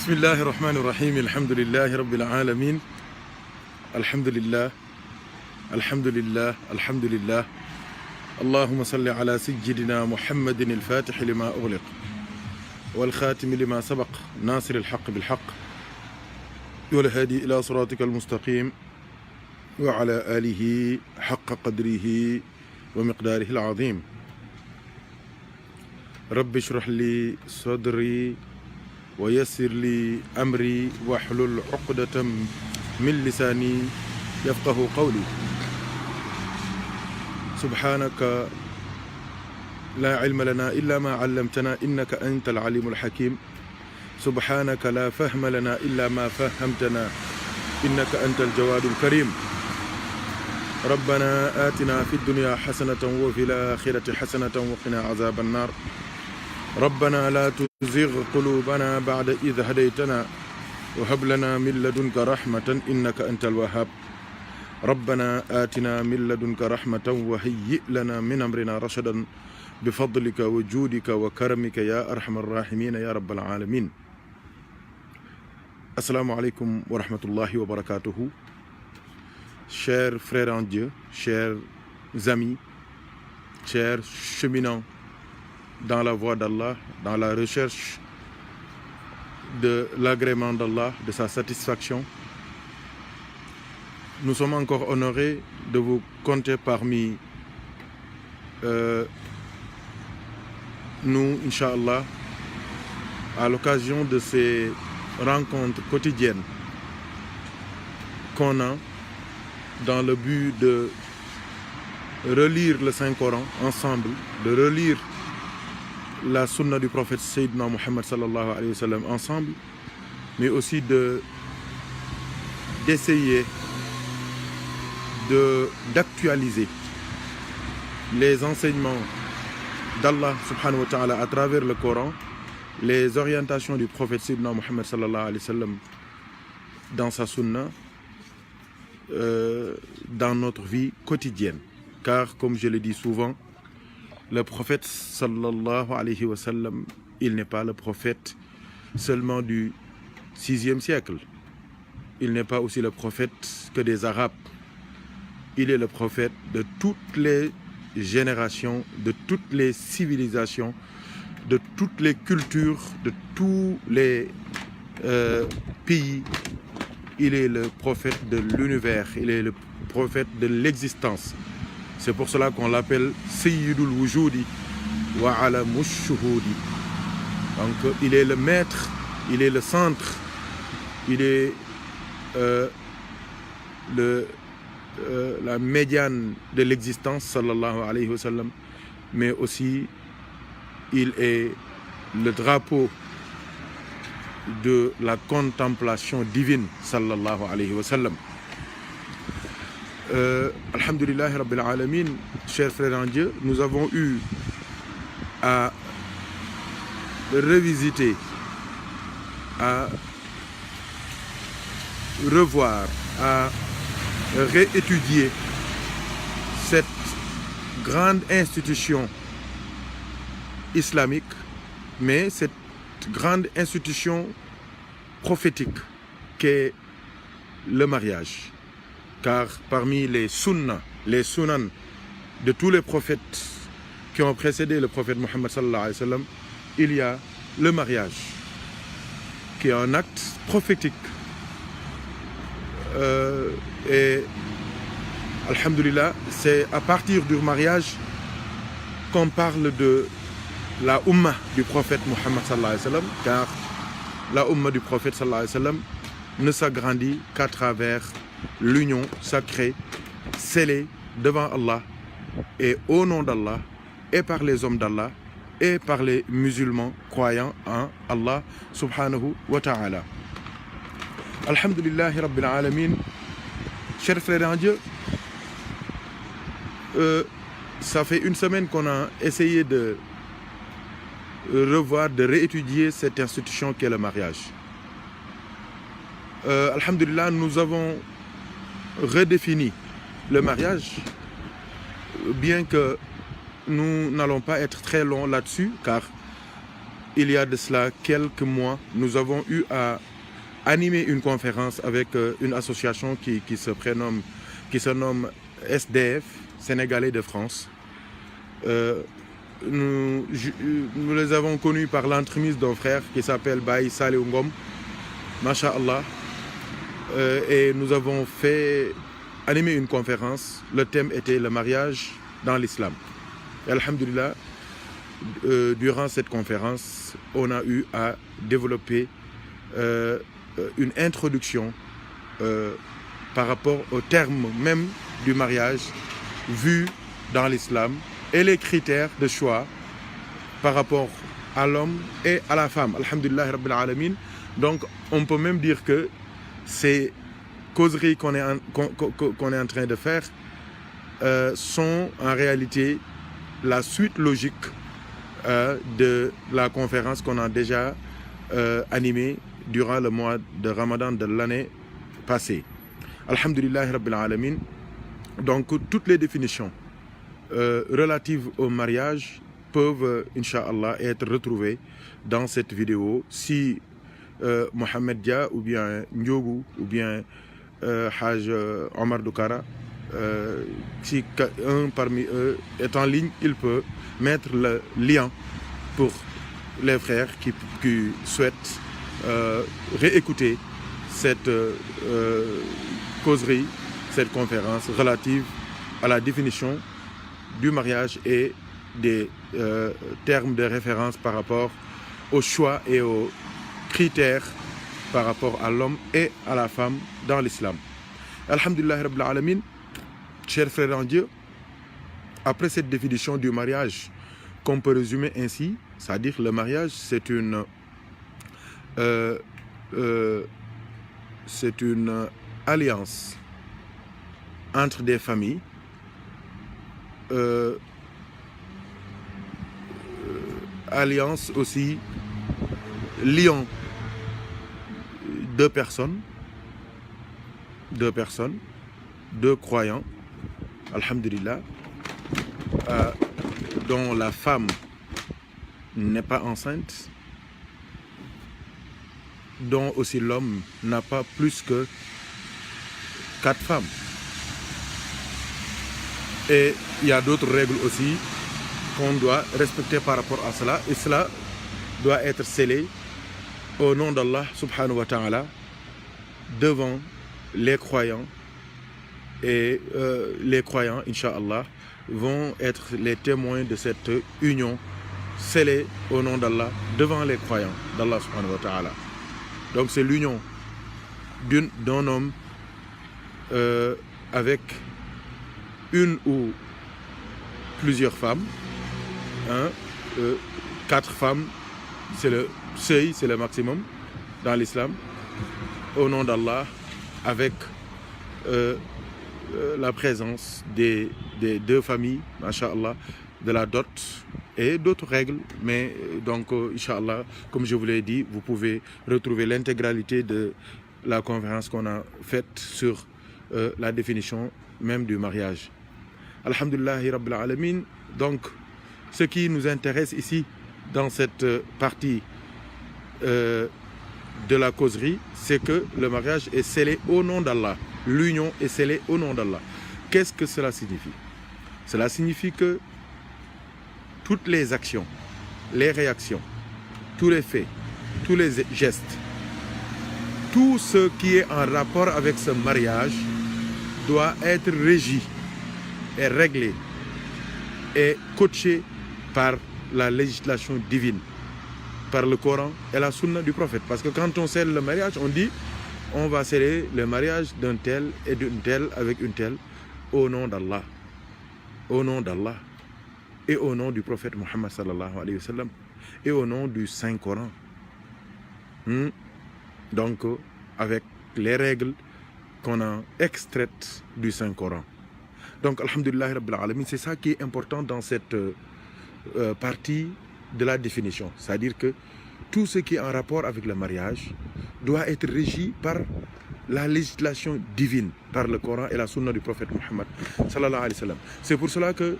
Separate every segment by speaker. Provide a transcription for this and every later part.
Speaker 1: بسم الله الرحمن الرحيم الحمد لله رب العالمين الحمد لله الحمد لله الحمد لله اللهم صل على سيدنا محمد الفاتح لما أغلق والخاتم لما سبق ناصر الحق بالحق والهادي إلى صراطك المستقيم وعلى آله حق قدره ومقداره العظيم رب اشرح لي صدري ويسر لي أمري واحلل عقدة من لساني يفقه قولي سبحانك لا علم لنا إلا ما علمتنا إنك أنت العليم الحكيم سبحانك لا فهم لنا إلا ما فهمتنا إنك أنت الجواد الكريم ربنا آتنا في الدنيا حسنة وفي الآخرة حسنة وقنا عذاب النار ربنا لا تزغ قلوبنا بعد إذ هديتنا وهب لنا من لدنك رحمة إنك أنت الوهاب ربنا آتنا من لدنك رحمة وهيئ لنا من أمرنا رشدا بفضلك وجودك وكرمك يا أرحم الراحمين يا رب العالمين. Assalamu alaikum wa rahmatullahi wa barakatuhu. Chers frères en Dieu, chers amis, chers cheminants dans la voie d'Allah, dans la recherche de l'agrément d'Allah, de sa satisfaction. Nous sommes encore honorés de vous compter parmi nous, Inch'Allah, à l'occasion de ces rencontres quotidiennes qu'on a dans le but de relire le Saint-Coran ensemble, de relire la sunna du prophète Sayyidina Muhammad sallallahu alayhi wa sallam ensemble, mais aussi d'essayer d'actualiser les enseignements d'Allah subhanahu wa ta'ala à travers le Coran, les orientations du prophète Sayyidina Muhammad sallallahu alayhi wa sallam dans sa sunna, dans notre vie quotidienne. Car comme je le dis souvent, le prophète sallallahu alayhi wa sallam, il n'est pas le prophète seulement du 6e siècle. Il n'est pas aussi le prophète que des Arabes. Il est le prophète de toutes les générations, de toutes les civilisations, de toutes les cultures, de tous les pays. Il est le prophète de l'univers, il est le prophète de l'existence. C'est pour cela qu'on l'appelle Sayyidul Wujudi wa Alamush Shuhudi. Donc il est le maître, il est le centre, il est la médiane de l'existence, sallallahu alayhi wa sallam, mais aussi il est le drapeau de la contemplation divine, sallallahu alayhi wa sallam. Alhamdulillah Rabbil Alamin, chers frères en Dieu, nous avons eu à revisiter, à revoir, à réétudier cette grande institution islamique, mais cette grande institution prophétique qu'est le mariage. Car parmi les sunnah, les sunan de tous les prophètes qui ont précédé le prophète Muhammad sallallahu alayhi wa sallam, il y a le mariage, qui est un acte prophétique. Et alhamdulillah, c'est à partir du mariage qu'on parle de la Ummah du prophète Muhammad sallallahu alayhi wa sallam, car la Ummah du prophète sallallahu alayhi wa sallam ne s'agrandit qu'à travers l'union sacrée, scellée devant Allah et au nom d'Allah et par les hommes d'Allah et par les musulmans croyants en Allah subhanahu wa ta'ala. Alhamdulillahi Rabbil Alamin. Chers frères en Dieu, ça fait une semaine qu'on a essayé de revoir, de réétudier cette institution qu'est le mariage. Alhamdulillah, nous avons redéfini le mariage, bien que nous n'allons pas être très longs là-dessus, car il y a de cela quelques mois, nous avons eu à animer une conférence avec une association qui se nomme SDF, Sénégalais de France. Nous les avons connus par l'entremise d'un frère qui s'appelle Baye Saleh Ngom, Masha'Allah. Et nous avons fait animer une conférence. Le thème était le mariage dans l'islam. Et alhamdulillah, durant cette conférence, on a eu à développer une introduction par rapport au terme même du mariage vu dans l'islam et les critères de choix par rapport à l'homme et à la femme. Alhamdulillah Rabbil Alamin. Donc on peut même dire que ces causeries qu'on est en train de faire sont en réalité la suite logique de la conférence qu'on a déjà animée durant le mois de Ramadan de l'année passée. Alhamdulillah Rabbil Alamin. Donc toutes les définitions relatives au mariage peuvent, Inch'Allah, être retrouvées dans cette vidéo. Si Mohamed Dia ou bien Ndiogu ou bien Haj Omar Doukara, si un parmi eux est en ligne, il peut mettre le lien pour les frères qui souhaitent réécouter cette causerie, cette conférence relative à la définition du mariage et des termes de référence par rapport au choix et aux critères par rapport à l'homme et à la femme dans l'islam. Alhamdulillah Rabbil Alamin, chers frères en Dieu, après cette définition du mariage qu'on peut résumer ainsi, c'est-à-dire le mariage c'est une alliance entre des familles alliance aussi liant deux personnes, deux croyants, alhamdulillah, dont la femme n'est pas enceinte, dont aussi l'homme n'a pas plus que 4 femmes. Et il y a d'autres règles aussi qu'on doit respecter par rapport à cela. Et cela doit être scellé au nom d'Allah subhanahu wa ta'ala devant les croyants. Et les croyants, Inch'Allah, vont être les témoins de cette union scellée au nom d'Allah devant les croyants d'Allah subhanahu wa ta'ala. Donc c'est l'union d'un homme avec une ou plusieurs femmes. 4 femmes, c'est le seuil, c'est le maximum dans l'islam, au nom d'Allah, avec la présence des 2 familles, masha'Allah, de la dot et d'autres règles. Mais donc, Inch'Allah, comme je vous l'ai dit, vous pouvez retrouver l'intégralité de la conférence qu'on a faite sur la définition même du mariage. Alhamdulillahi Rabbil Alamin. Donc, ce qui nous intéresse ici, dans cette partie de la causerie, c'est que le mariage est scellé au nom d'Allah. L'union est scellée au nom d'Allah. Qu'est-ce que cela signifie? Cela signifie que toutes les actions, les réactions, tous les faits, tous les gestes, tout ce qui est en rapport avec ce mariage doit être régi et réglé et coaché par la législation divine, par le Coran et la sunna du prophète. Parce que quand on scelle le mariage, on dit on va sceller le mariage d'un tel et d'une telle avec une telle au nom d'Allah. Au nom d'Allah et au nom du prophète Muhammad sallallahu alayhi wa sallam et au nom du Saint-Coran. Donc, avec les règles qu'on a extraites du Saint-Coran. Donc, alhamdulillah Rabbil Alamin, c'est ça qui est important dans cette partie de la définition. C'est-à-dire que tout ce qui est en rapport avec le mariage doit être régi par la législation divine, par le Coran et la sunna du prophète Muhammad sallallahu alayhi wa sallam. C'est pour cela que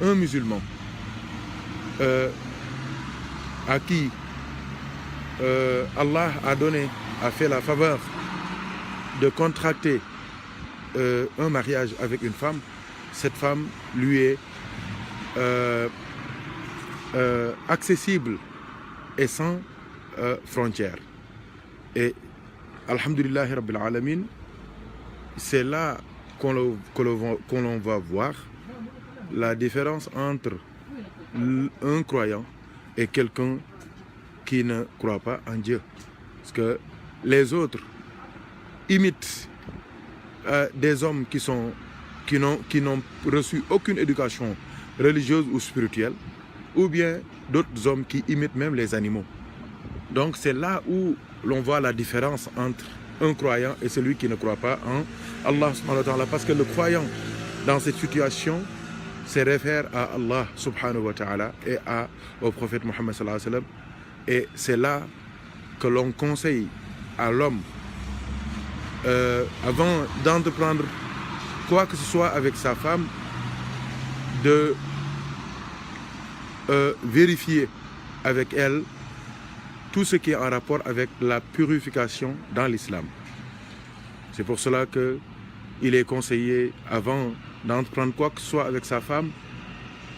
Speaker 1: un musulman à qui Allah a fait la faveur de contracter un mariage avec une femme, cette femme lui est accessible et sans frontières. Et alhamdulillahi rabbil alamin, c'est là qu'on va voir la différence entre un croyant et quelqu'un qui ne croit pas en Dieu. Parce que les autres imitent des hommes qui n'ont reçu aucune éducation religieuse ou spirituelle, ou bien d'autres hommes qui imitent même les animaux. Donc c'est là où l'on voit la différence entre un croyant et celui qui ne croit pas en Allah subhanahu wa ta'ala. Parce que le croyant dans cette situation se réfère à Allah subhanahu wa ta'ala et au prophète Mohammed sallallahu alayhi wa sallam. Et c'est là que l'on conseille à l'homme, avant d'entreprendre quoi que ce soit avec sa femme, de vérifier avec elle tout ce qui est en rapport avec la purification dans l'islam. C'est pour cela qu'il est conseillé, avant d'entreprendre quoi que ce soit avec sa femme,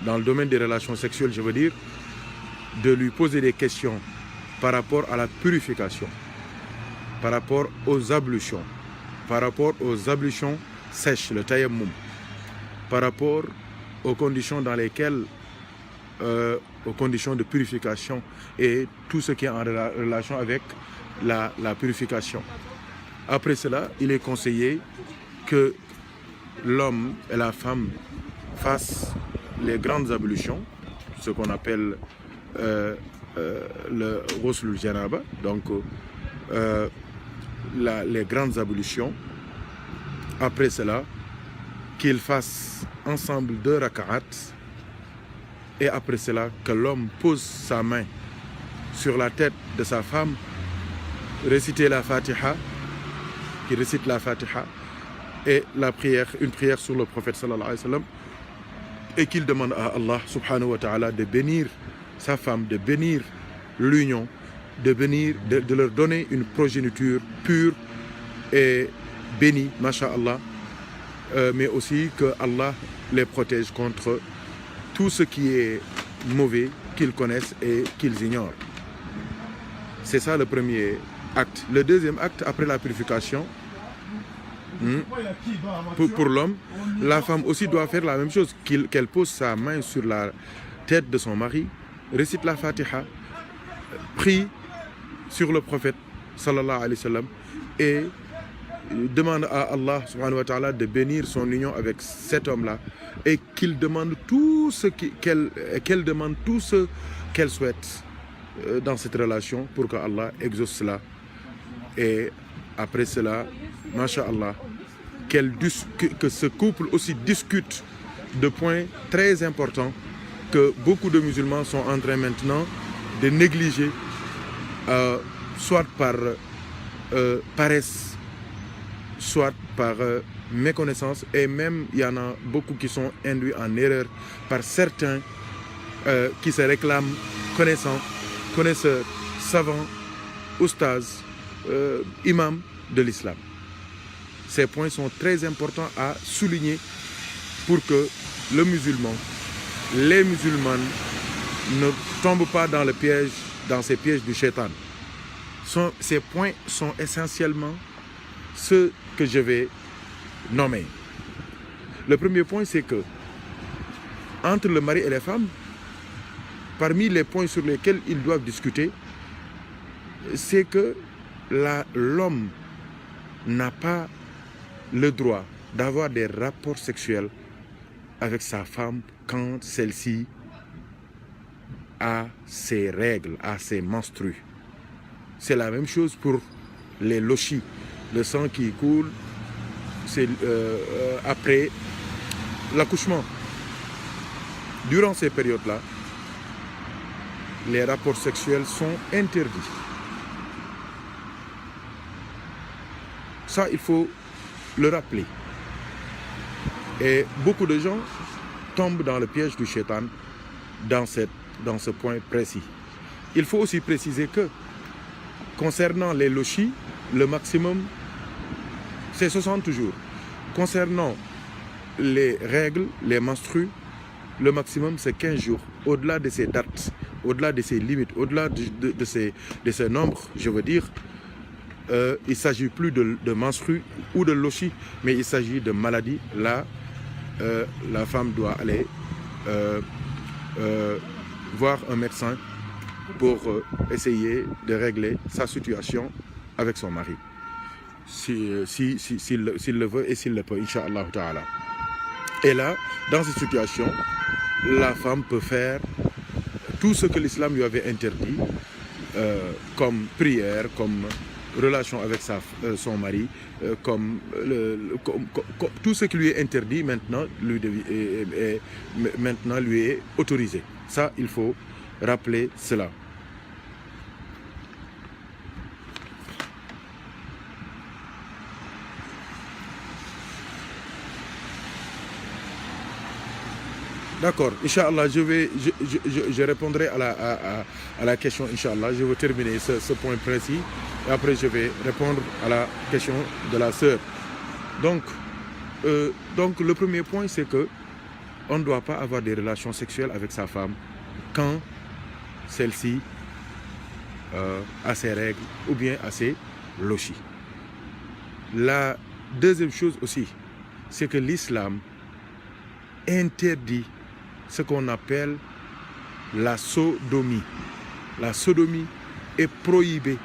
Speaker 1: dans le domaine des relations sexuelles, je veux dire, de lui poser des questions par rapport à la purification, par rapport aux ablutions, sèches, le tayammum, par rapport aux conditions dans lesquelles, aux conditions de purification et tout ce qui est en relation avec la purification. Après cela, il est conseillé que l'homme et la femme fassent les grandes ablutions, ce qu'on appelle le ghusl janaba, donc les grandes ablutions. Après cela, qu'ils fassent ensemble 2 rak'at, et après cela, que l'homme pose sa main sur la tête de sa femme, réciter la Fatiha, qu'il récite la Fatiha, et la prière, une prière sur le prophète sallallahu alayhi wa sallam, et qu'il demande à Allah subhanahu wa ta'ala de bénir sa femme, de bénir l'union, de leur donner une progéniture pure et bénie, masha'Allah, mais aussi que Allah les protège contre tout ce qui est mauvais, qu'ils connaissent et qu'ils ignorent. C'est ça le premier acte. Le deuxième acte, après la purification, pour l'homme, la femme aussi doit faire la même chose, qu'elle pose sa main sur la tête de son mari, récite la Fatiha, prie sur le prophète sallallahu alayhi wa sallam et demande à Allah subhanahu wa ta'ala de bénir son union avec cet homme-là et qu'il demande tout ce qu'elle demande tout ce qu'elle souhaite dans cette relation pour que Allah exauce cela. Et après cela, masha'Allah, que ce couple aussi discute de points très importants que beaucoup de musulmans sont en train maintenant de négliger, soit par paresse, soit par méconnaissance, et même il y en a beaucoup qui sont induits en erreur par certains qui se réclament connaisseurs, savants, oustas, imams de l'islam. Ces points sont très importants à souligner pour que le musulman, les musulmanes ne tombent pas dans ces pièges du shaitan. Ces points sont essentiellement ceux que je vais nommer. Le premier point, c'est que entre le mari et les femmes, parmi les points sur lesquels ils doivent discuter, c'est que l'homme n'a pas le droit d'avoir des rapports sexuels avec sa femme quand celle-ci a ses règles, a ses menstrues. C'est la même chose pour les lochis, le sang qui coule après l'accouchement. Durant ces périodes-là, les rapports sexuels sont interdits. Ça, il faut le rappeler. Et beaucoup de gens tombent dans le piège du shaitan dans ce point précis. il faut aussi préciser que concernant les lochis, le maximum c'est 60 jours. Concernant les règles, les menstrues, le maximum c'est 15 jours. Au-delà de ces dates, au-delà de ces limites, au-delà de ces nombres, je veux dire, il ne s'agit plus de menstrues ou de lochis, mais il s'agit de maladies. Là, la femme doit aller voir un médecin pour essayer de régler sa situation avec son mari. S'il le veut et s'il le peut, Inch'Allah Ta'ala. Et là, dans cette situation, la femme peut faire tout ce que l'islam lui avait interdit, comme prière, comme relation avec son mari, tout ce qui lui est interdit maintenant lui est autorisé. Ça, il faut rappeler cela. D'accord, Inch'Allah, je répondrai à la question, Inch'Allah. Je vais terminer ce point précis et après je vais répondre à la question de la sœur. Donc le premier point, c'est que on ne doit pas avoir des relations sexuelles avec sa femme quand celle-ci a ses règles ou bien a ses lochis. La deuxième chose aussi, c'est que l'islam interdit ce qu'on appelle la sodomie. La sodomie est prohibée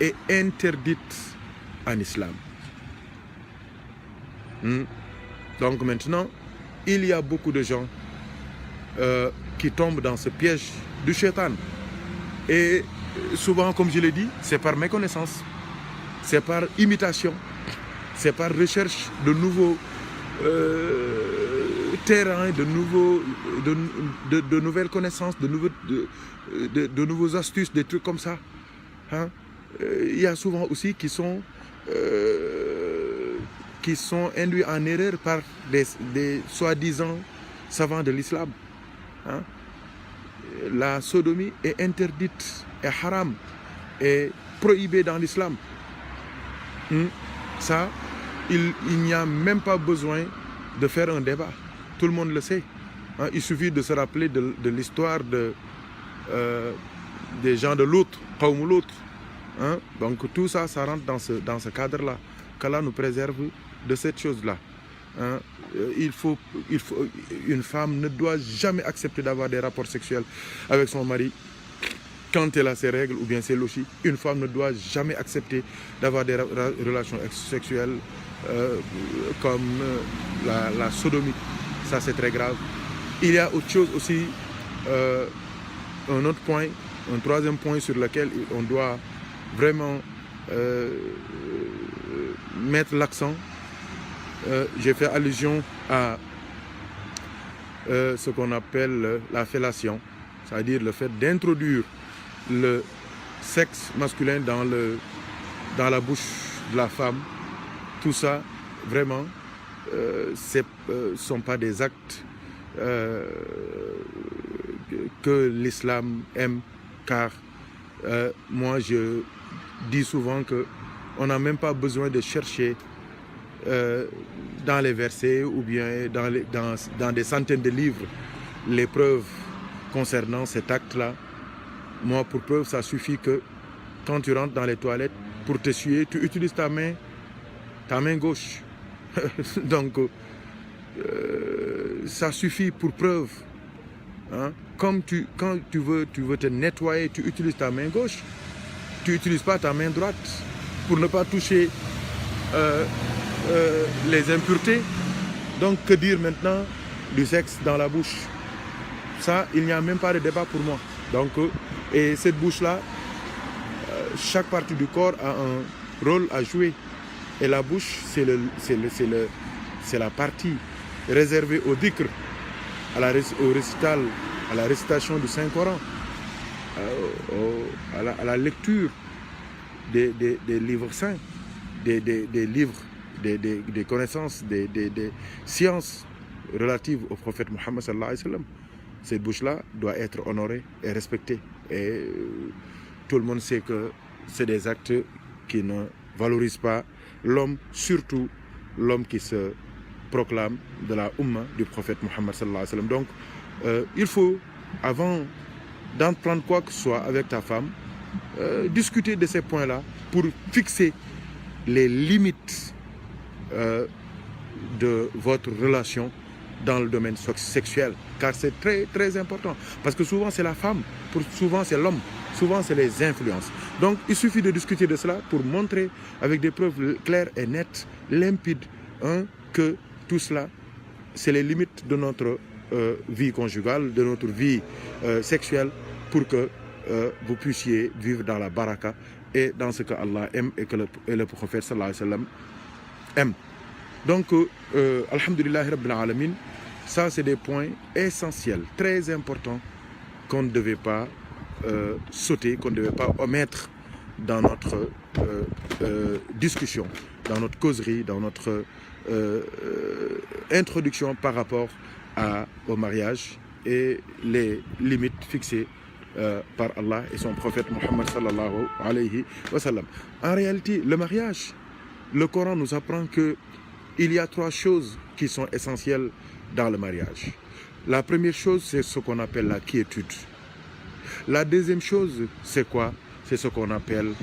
Speaker 1: et interdite en islam. Donc maintenant, il y a beaucoup de gens qui tombent dans ce piège du shaitan. Et souvent, comme je l'ai dit, c'est par méconnaissance, c'est par imitation, c'est par recherche de nouveaux terrains, de nouvelles connaissances, de nouveaux astuces, des trucs comme ça. Hein? Il y a souvent aussi qui sont induits en erreur par des soi-disant savants de l'islam. Hein? La sodomie est interdite, est haram, est prohibée dans l'islam. Ça, il n'y a même pas besoin de faire un débat. Tout le monde le sait. Hein? Il suffit de se rappeler de l'histoire des gens de l'autre, Qawm Lut. Hein? Donc tout ça, ça rentre dans ce cadre-là. Qu'Allah nous préserve de cette chose-là. Hein? Une femme ne doit jamais accepter d'avoir des rapports sexuels avec son mari quand elle a ses règles ou bien ses lochis. Une femme ne doit jamais accepter d'avoir des relations sexuelles comme la sodomie. Ça, c'est très grave. Il y a autre chose aussi, un autre point, un troisième point sur lequel on doit vraiment mettre l'accent. J'ai fait allusion à ce qu'on appelle la fellation, c'est-à-dire le fait d'introduire le sexe masculin dans la bouche de la femme. Tout ça, vraiment, ce ne sont pas des actes que l'islam aime, car moi je dis souvent qu'on n'a même pas besoin de chercher dans les versets ou bien dans des centaines de livres les preuves concernant cet acte-là. Moi, pour preuve, ça suffit que quand tu rentres dans les toilettes, pour t'essuyer, tu utilises ta main gauche. Donc, ça suffit pour preuve. Hein? Quand tu veux te nettoyer, tu utilises ta main gauche. Tu n'utilises pas ta main droite pour ne pas toucher les impuretés. Donc, que dire maintenant du sexe dans la bouche? Ça, il n'y a même pas de débat pour moi. Donc, et cette bouche-là, chaque partie du corps a un rôle à jouer. Et la bouche, c'est la partie réservée au dhikr, au récital, à la récitation du Saint-Coran, à la lecture des livres saints, des livres, des connaissances, des sciences relatives au prophète Mohammed sallallahu alayhi wa sallam. Cette bouche-là doit être honorée et respectée. Et tout le monde sait que c'est des actes qui ne valorisent pas l'homme, surtout l'homme qui se proclame de la Ummah du prophète Mohammed sallallahu alayhi wa sallam. Donc, il faut, avant d'entreprendre quoi que ce soit avec ta femme, discuter de ces points-là pour fixer les limites de votre relation dans le domaine sexuel, car c'est très très important, parce que souvent c'est la femme, souvent c'est l'homme, souvent c'est les influences. Donc il suffit de discuter de cela pour montrer avec des preuves claires et nettes, limpides, que tout cela c'est les limites de notre vie conjugale, de notre vie sexuelle, pour que vous puissiez vivre dans la baraka et dans ce que Allah aime et que le prophète sallallahu alayhi wa sallam aime. Donc, alhamdulillahi rabbil alamin, ça c'est des points essentiels, très importants, qu'on ne devait pas sauter, qu'on ne devait pas omettre dans notre discussion, dans notre causerie, dans notre introduction par rapport au mariage et les limites fixées par Allah et son prophète Muhammad sallallahu alayhi wa sallam. En réalité, le mariage, le Coran nous apprend que il y a 3 choses qui sont essentielles dans le mariage. La première chose, c'est ce qu'on appelle la quiétude. La deuxième chose, c'est quoi? C'est ce qu'on appelle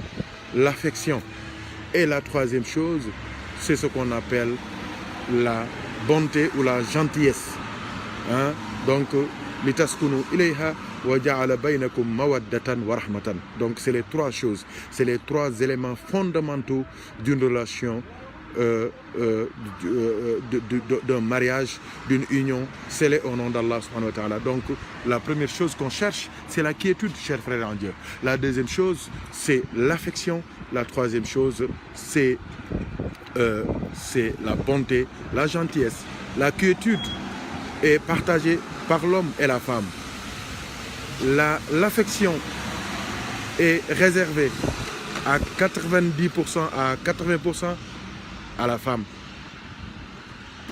Speaker 1: l'affection. Et la troisième chose, c'est ce qu'on appelle la bonté ou la gentillesse. Donc, litaskunu ilayha wa ja'ala baynakum mawaddatan wa rahmatan. Donc, c'est les 3 choses, c'est les 3 éléments fondamentaux d'une relation, d'un mariage, d'une union scellée au nom d'Allah subhanahu wa ta'ala. Donc la première chose qu'on cherche, c'est la quiétude, chers frères en Dieu. La deuxième chose, c'est l'affection. La troisième chose, c'est la bonté, la gentillesse. La quiétude est partagée par l'homme et la femme. L'affection est réservée à 90%, à 80% à la femme.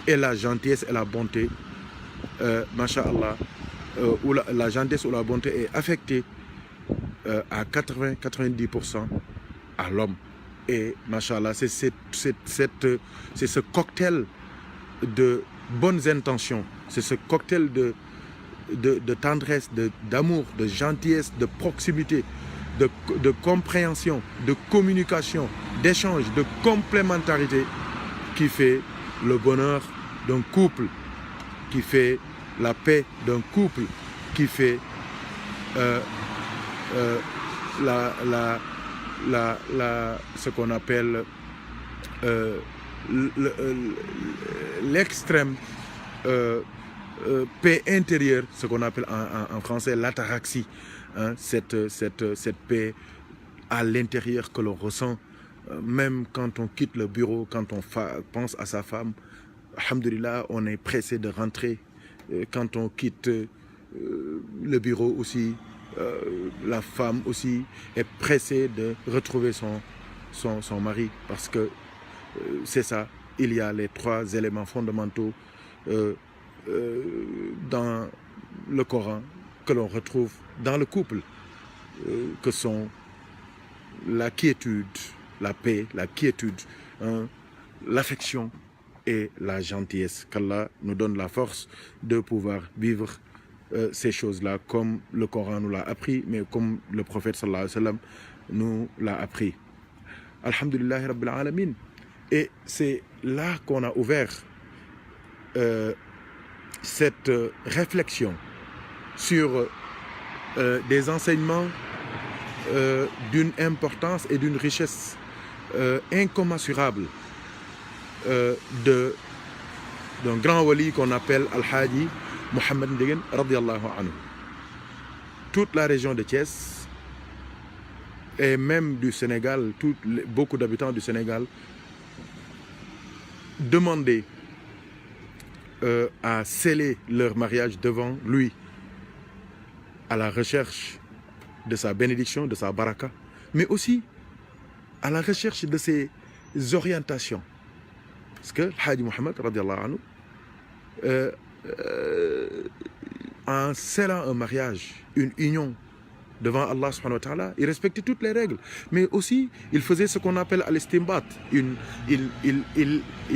Speaker 1: Et la gentillesse et la bonté, masha'Allah, ou la gentillesse ou la bonté est affectée à 80-90% à l'homme. Et masha'Allah, c'est ce cocktail de bonnes intentions, c'est ce cocktail de tendresse, d'amour, de gentillesse, de proximité, de compréhension, de communication, d'échange, de complémentarité qui fait le bonheur d'un couple, qui fait la paix d'un couple, qui fait ce qu'on appelle l'extrême paix intérieure, ce qu'on appelle en français l'ataraxie, cette paix à l'intérieur que l'on ressent, même quand on quitte le bureau, quand on pense à sa femme, alhamdulillah, on est pressé de rentrer. Quand on quitte le bureau aussi, la femme aussi est pressée de retrouver son mari, parce que c'est ça, il y a les 3 éléments fondamentaux dans le Coran que l'on retrouve dans le couple, que sont la quiétude, la paix, la quiétude, l'affection et la gentillesse. Qu'Allah nous donne la force de pouvoir vivre ces choses-là comme le Coran nous l'a appris, mais comme le prophète sallallahu alayhi wa sallam nous l'a appris. Alhamdulillahi rabbil alamin. Et c'est là qu'on a ouvert cette réflexion sur des enseignements d'une importance et d'une richesse incommensurable d'un grand wali qu'on appelle Al-Hadi Mohammed Ndieguene radiyallahu anhu. Toute la région de Thiès et même du Sénégal, beaucoup d'habitants du Sénégal demandaient à sceller leur mariage devant lui, à la recherche de sa bénédiction, de sa baraka, mais aussi à la recherche de ses orientations. Parce que Hadi Mohammed radiyallahu anhu, en scellant un mariage, une union devant Allah subhanahu wa ta'ala, il respectait toutes les règles. Mais aussi, il faisait ce qu'on appelle al-istimbat. Il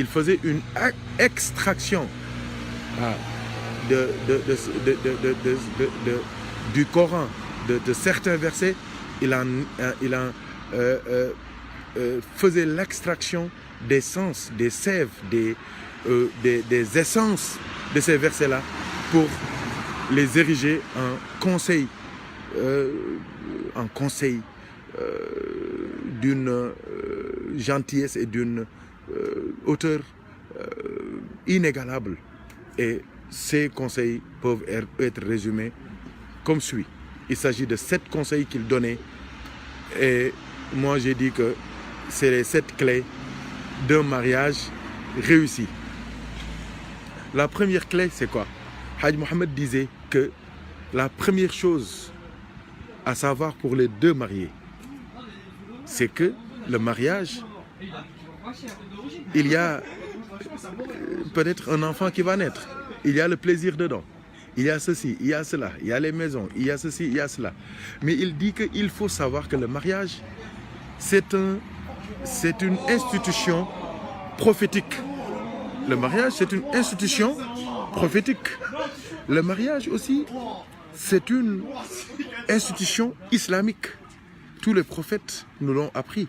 Speaker 1: faisait une extraction du Coran, de certains versets. Il faisait l'extraction des sens, des sèves, des essences de ces versets-là pour les ériger en conseil d'une gentillesse et d'une hauteur inégalable. Et ces conseils peuvent être résumés comme suit. Il s'agit de 7 conseils qu'il donnait. Et moi, j'ai dit que c'est les 7 clés d'un mariage réussi. La première clé, c'est quoi? Hajj Mohammed disait que la première chose à savoir pour les 2 mariés, c'est que le mariage, il y a peut-être un enfant qui va naître. Il y a le plaisir dedans. Il y a ceci, il y a cela, il y a les maisons, il y a ceci, il y a cela. Mais il dit qu'il faut savoir que le mariage, c'est une institution prophétique. Le mariage, c'est une institution prophétique. Le mariage aussi, c'est une institution islamique. Tous les prophètes nous l'ont appris.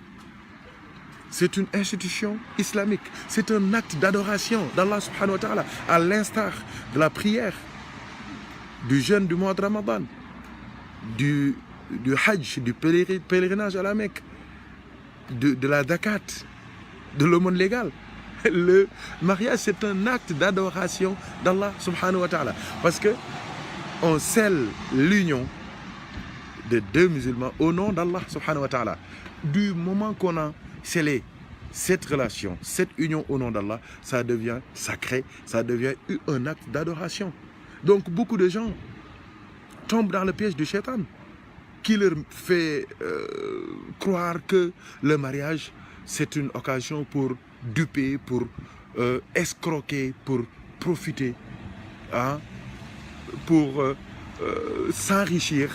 Speaker 1: C'est une institution islamique. C'est un acte d'adoration d'Allah subhanahu wa ta'ala, à l'instar de la prière, du jeûne du mois de Ramadan, du hajj, du pèlerinage à la Mecque, de la zakat, de l'aumône légale. Le mariage, c'est un acte d'adoration d'Allah subhanahu wa ta'ala. Parce que on scelle l'union de 2 musulmans au nom d'Allah subhanahu wa ta'ala. Du moment qu'on a scellé cette relation, cette union au nom d'Allah, ça devient sacré, ça devient un acte d'adoration. Donc beaucoup de gens tombent dans le piège du shaitan qui leur fait croire que le mariage, c'est une occasion pour duper, pour escroquer, pour profiter, hein, pour s'enrichir,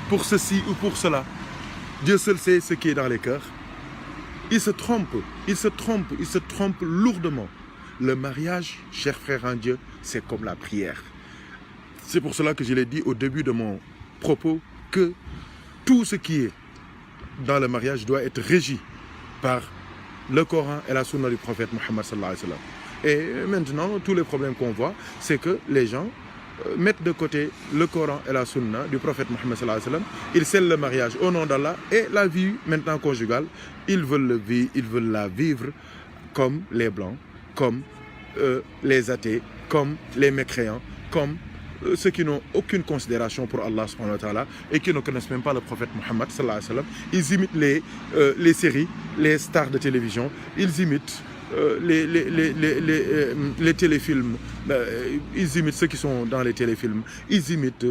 Speaker 1: pour ceci ou pour cela. Dieu seul sait ce qui est dans les cœurs. Ils se trompent lourdement. Le mariage, chers frères en Dieu, c'est comme la prière. C'est pour cela que je l'ai dit au début de mon propos, que tout ce qui est dans le mariage doit être régi par le Coran et la sunna du prophète Mohammed sallallahu alayhi wa sallam. Et maintenant, tous les problèmes qu'on voit, c'est que les gens mettent de côté le Coran et la sunna du prophète Mohammed sallallahu alayhi wa sallam. Ils scellent le mariage au nom d'Allah et la vie maintenant conjugale, ils veulent la vivre comme les blancs, comme les athées, comme les mécréants, comme ceux qui n'ont aucune considération pour Allah subhanahu wa ta'ala et qui ne connaissent même pas le prophète Mohammed sallallahu alayhi wa sallam. Ils imitent les séries, les stars de télévision, ils imitent les téléfilms, ils imitent ceux qui sont dans les téléfilms, ils imitent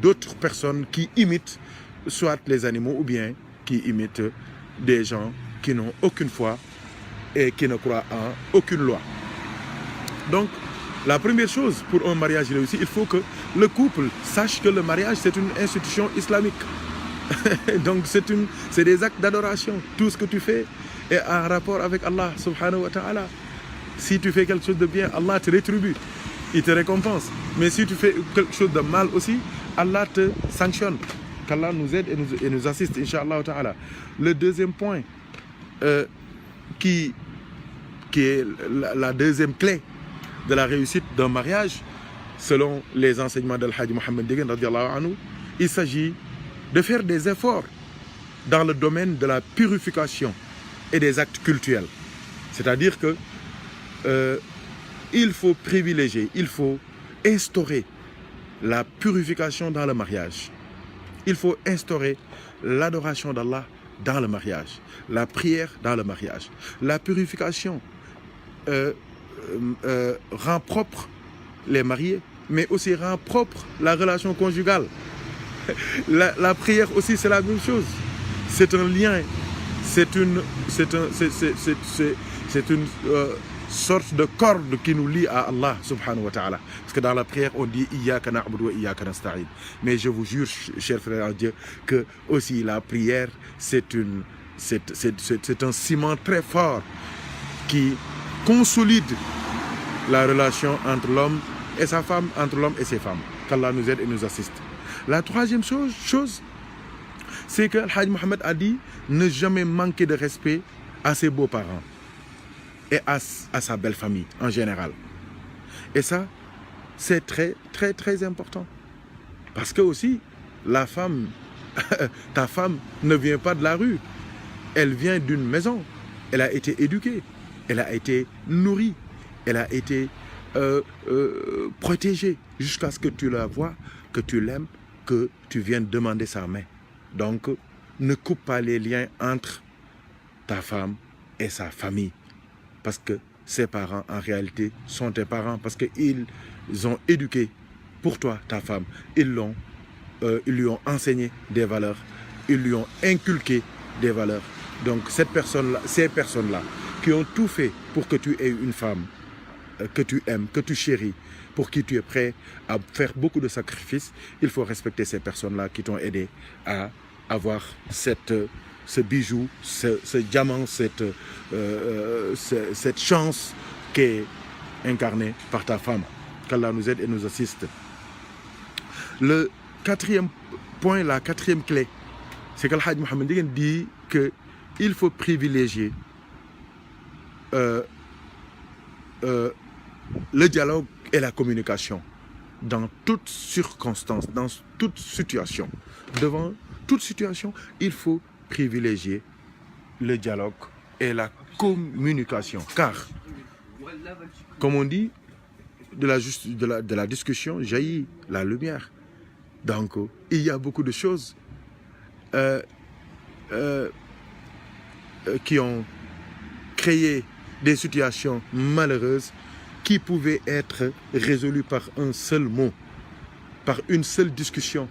Speaker 1: d'autres personnes qui imitent soit les animaux ou bien qui imitent des gens qui n'ont aucune foi et qui ne croient en aucune loi. Donc, la première chose pour un mariage réussi, il faut que le couple sache que le mariage, c'est une institution islamique. Donc, c'est des actes d'adoration. Tout ce que tu fais est en rapport avec Allah subhanahu wa ta'ala. Si tu fais quelque chose de bien, Allah te rétribue, il te récompense. Mais si tu fais quelque chose de mal aussi, Allah te sanctionne. Qu'Allah nous aide et nous assiste, Inch'Allah ta'ala. Le deuxième point, qui est la deuxième clé de la réussite d'un mariage, selon les enseignements de Al-Hajj Mohammed Degen, il s'agit de faire des efforts dans le domaine de la purification et des actes cultuels. C'est-à-dire que il faut privilégier, il faut instaurer la purification dans le mariage. Il faut instaurer l'adoration d'Allah dans le mariage, la prière dans le mariage. La purification rend propre les mariés, mais aussi rend propre la relation conjugale. La prière aussi, c'est la même chose. C'est un lien, c'est sorte de corde qui nous lie à Allah subhanahu wa ta'ala. Parce que dans la prière, on dit Iyyaka na'budu wa iyyaka nasta'in. Mais je vous jure, chers frères en Dieu, que aussi la prière, c'est un ciment très fort qui consolide la relation entre l'homme et sa femme, entre l'homme et ses femmes. Qu'Allah nous aide et nous assiste. La troisième chose, c'est que Al-Hajj Mohamed a dit ne jamais manquer de respect à ses beaux-parents et à sa belle famille en général. Et ça, c'est très, très, très important. Parce que aussi, la femme, ta femme ne vient pas de la rue. Elle vient d'une maison. Elle a été éduquée. Elle a été nourrie. Elle a été protégée jusqu'à ce que tu la vois, que tu l'aimes, que tu viennes demander sa main. Donc, ne coupe pas les liens entre ta femme et sa famille. Parce que ses parents, en réalité, sont tes parents. Parce qu'ils ont éduqué pour toi, ta femme. Ils lui ont enseigné des valeurs. Ils lui ont inculqué des valeurs. Donc, ces personnes-là, qui ont tout fait pour que tu aies une femme que tu aimes, que tu chéris, pour qui tu es prêt à faire beaucoup de sacrifices, il faut respecter ces personnes-là qui t'ont aidé à avoir ce bijou, ce diamant, cette chance qui est incarnée par ta femme. Qu'Allah nous aide et nous assiste. Le quatrième point, la quatrième clé, c'est qu'Al-Hajj Mohamed dit qu'il faut privilégier le dialogue et la communication dans toute circonstance, dans toute situation. Devant toute situation, il faut privilégier le dialogue et la communication. Car, comme on dit, de la discussion jaillit la lumière. Donc, il y a beaucoup de choses qui ont créé des situations malheureuses qui pouvaient être résolues par un seul mot, par une seule discussion,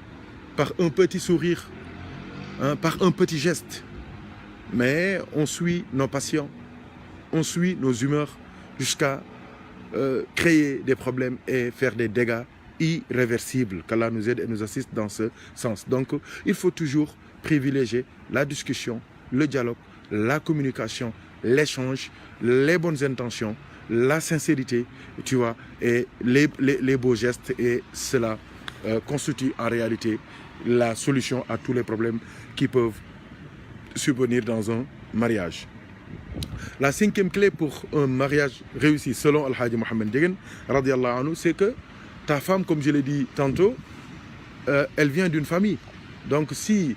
Speaker 1: par un petit sourire, par un petit geste. Mais on suit nos passions, on suit nos humeurs jusqu'à créer des problèmes et faire des dégâts irréversibles. Qu'Allah nous aide et nous assiste dans ce sens. Donc, il faut toujours privilégier la discussion, le dialogue, la communication, l'échange, les bonnes intentions, la sincérité, tu vois, et les beaux gestes. Et cela constitue en réalité la solution à tous les problèmes qui peuvent subvenir dans un mariage. La cinquième clé pour un mariage réussi, selon Al-Hajj Mohamed Ndiéguène, radiallahu anhu, c'est que ta femme, comme je l'ai dit tantôt, elle vient d'une famille. Donc si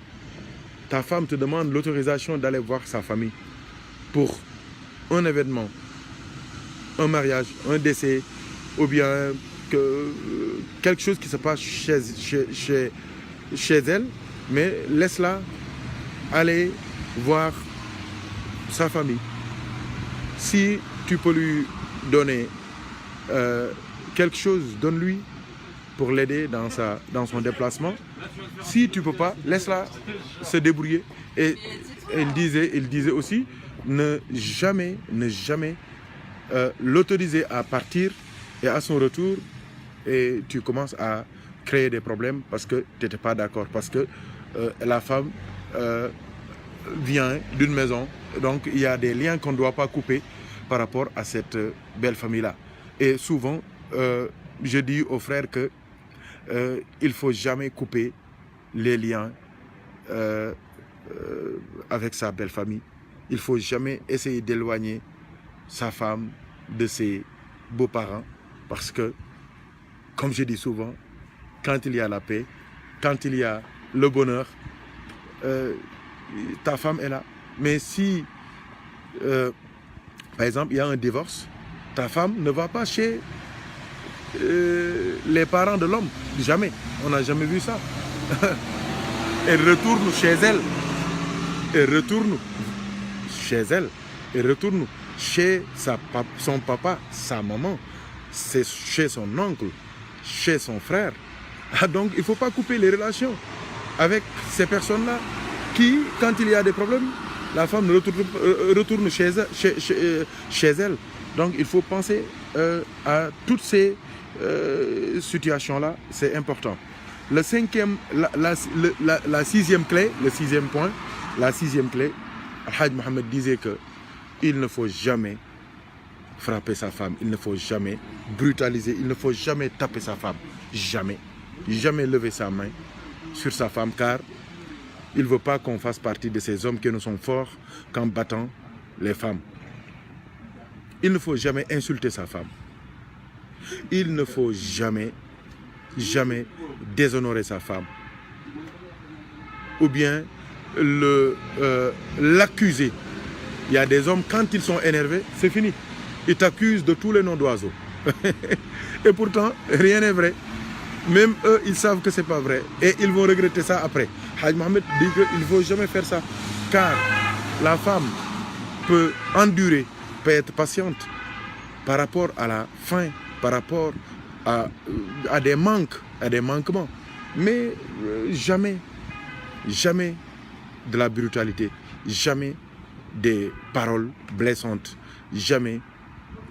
Speaker 1: ta femme te demande l'autorisation d'aller voir sa famille pour un événement, un mariage, un décès, ou bien quelque chose qui se passe chez elle, mais laisse-la aller voir sa famille. Si tu peux lui donner quelque chose, donne-lui pour l'aider dans son déplacement. Si tu ne peux pas, laisse-la se débrouiller. Et il disait aussi, ne jamais l'autoriser à partir, et à son retour, et tu commences à créer des problèmes parce que tu n'étais pas d'accord, parce que la femme vient d'une maison, donc il y a des liens qu'on ne doit pas couper par rapport à cette belle famille-là. Et souvent, je dis aux frères que il ne faut jamais couper les liens avec sa belle famille. Il ne faut jamais essayer d'éloigner sa femme de ses beaux-parents, parce que, comme je dis souvent, quand il y a la paix, quand il y a le bonheur, ta femme est là. Mais si, par exemple, il y a un divorce, ta femme ne va pas chez les parents de l'homme. Jamais. On n'a jamais vu ça. Elle retourne chez elle. Elle retourne chez elle. Elle retourne chez son papa, sa maman, chez son oncle, chez son frère. Donc, il ne faut pas couper les relations avec ces personnes-là qui, quand il y a des problèmes, la femme retourne chez elle. Donc il faut penser à toutes ces situations-là, c'est important. Le cinquième, la sixième clé, le sixième point, la sixième clé, Al-Hajj Mohamed disait que il ne faut jamais frapper sa femme, il ne faut jamais brutaliser, il ne faut jamais taper sa femme, jamais, jamais lever sa main sur sa femme, car il ne veut pas qu'on fasse partie de ces hommes qui ne sont forts qu'en battant les femmes. Il ne faut jamais insulter sa femme. Il ne faut jamais, jamais déshonorer sa femme. Ou bien l'accuser. Il y a des hommes, quand ils sont énervés, c'est fini. Ils t'accusent de tous les noms d'oiseaux. Et pourtant, rien n'est vrai. Même eux, ils savent que ce n'est pas vrai. Et ils vont regretter ça après. Hajj Mohamed dit qu'il ne faut jamais faire ça. Car la femme peut endurer, peut être patiente par rapport à la faim, par rapport à des manques, à des manquements. Mais jamais, jamais de la brutalité, jamais des paroles blessantes, jamais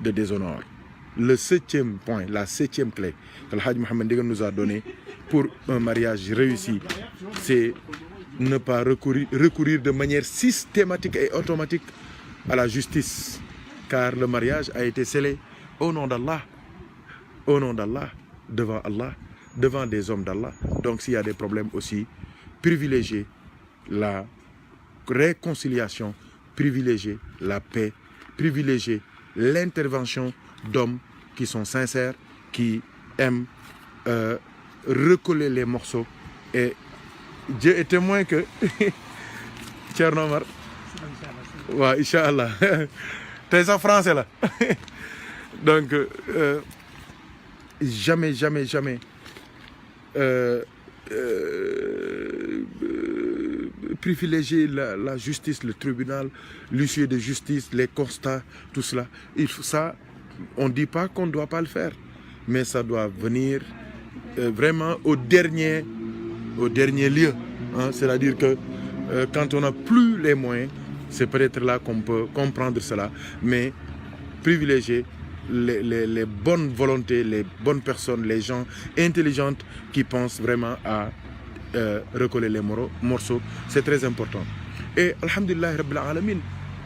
Speaker 1: de déshonneur. Le septième point, la septième clé que le Hajj Mohamed nous a donné pour un mariage réussi, c'est ne pas recourir de manière systématique et automatique à la justice. Car le mariage a été scellé au nom d'Allah, devant des hommes d'Allah. Donc s'il y a des problèmes aussi, privilégiez la réconciliation, privilégiez la paix, privilégiez l'intervention d'hommes qui sont sincères, qui aiment recoller les morceaux. Et Dieu est témoin que Thierno Omar, ouais, Inch'Allah, t'es en français là. Donc jamais, jamais, jamais privilégier la justice, le tribunal, l'huissier de justice, les constats, tout cela. Ça, on ne dit pas qu'on ne doit pas le faire, mais ça doit venir vraiment au dernier lieu. Hein. C'est-à-dire que quand on n'a plus les moyens, c'est peut-être là qu'on peut comprendre cela, mais privilégier les bonnes volontés, les bonnes personnes, les gens intelligentes qui pensent vraiment à recoller les morceaux, c'est très important. Et Alhamdulillah Rabbil Alamin,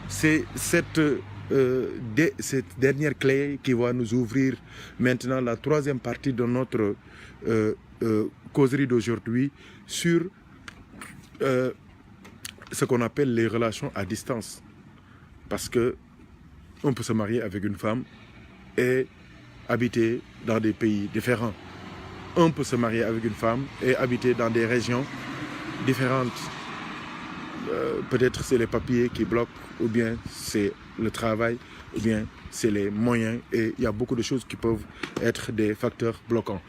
Speaker 1: c'est cette dernière clé qui va nous ouvrir maintenant la troisième partie de notre causerie d'aujourd'hui sur ce qu'on appelle les relations à distance. Parce que on peut se marier avec une femme et habiter dans des pays différents. On peut se marier avec une femme et habiter dans des régions différentes. Peut-être c'est les papiers qui bloquent, ou bien c'est le travail, ou bien c'est les moyens. Et il y a beaucoup de choses qui peuvent être des facteurs bloquants.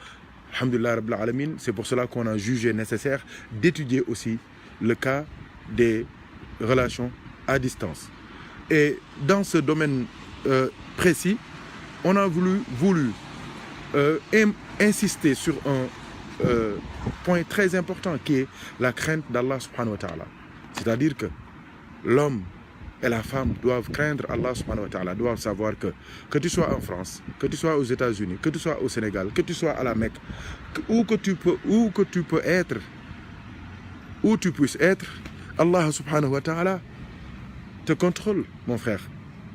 Speaker 1: Alhamdulillah Rabbil Alamin, c'est pour cela qu'on a jugé nécessaire d'étudier aussi le cas des relations à distance. Et dans ce domaine précis, on a voulu insister sur un point très important qui est la crainte d'Allah subhanahu wa ta'ala. C'est-à-dire que l'homme et la femme doivent craindre Allah subhanahu wa ta'ala, doivent savoir que tu sois en France, que tu sois aux États-Unis, que tu sois au Sénégal, que tu sois à la Mecque, où que tu peux être, où tu puisses être, Allah subhanahu wa ta'ala te contrôle, mon frère,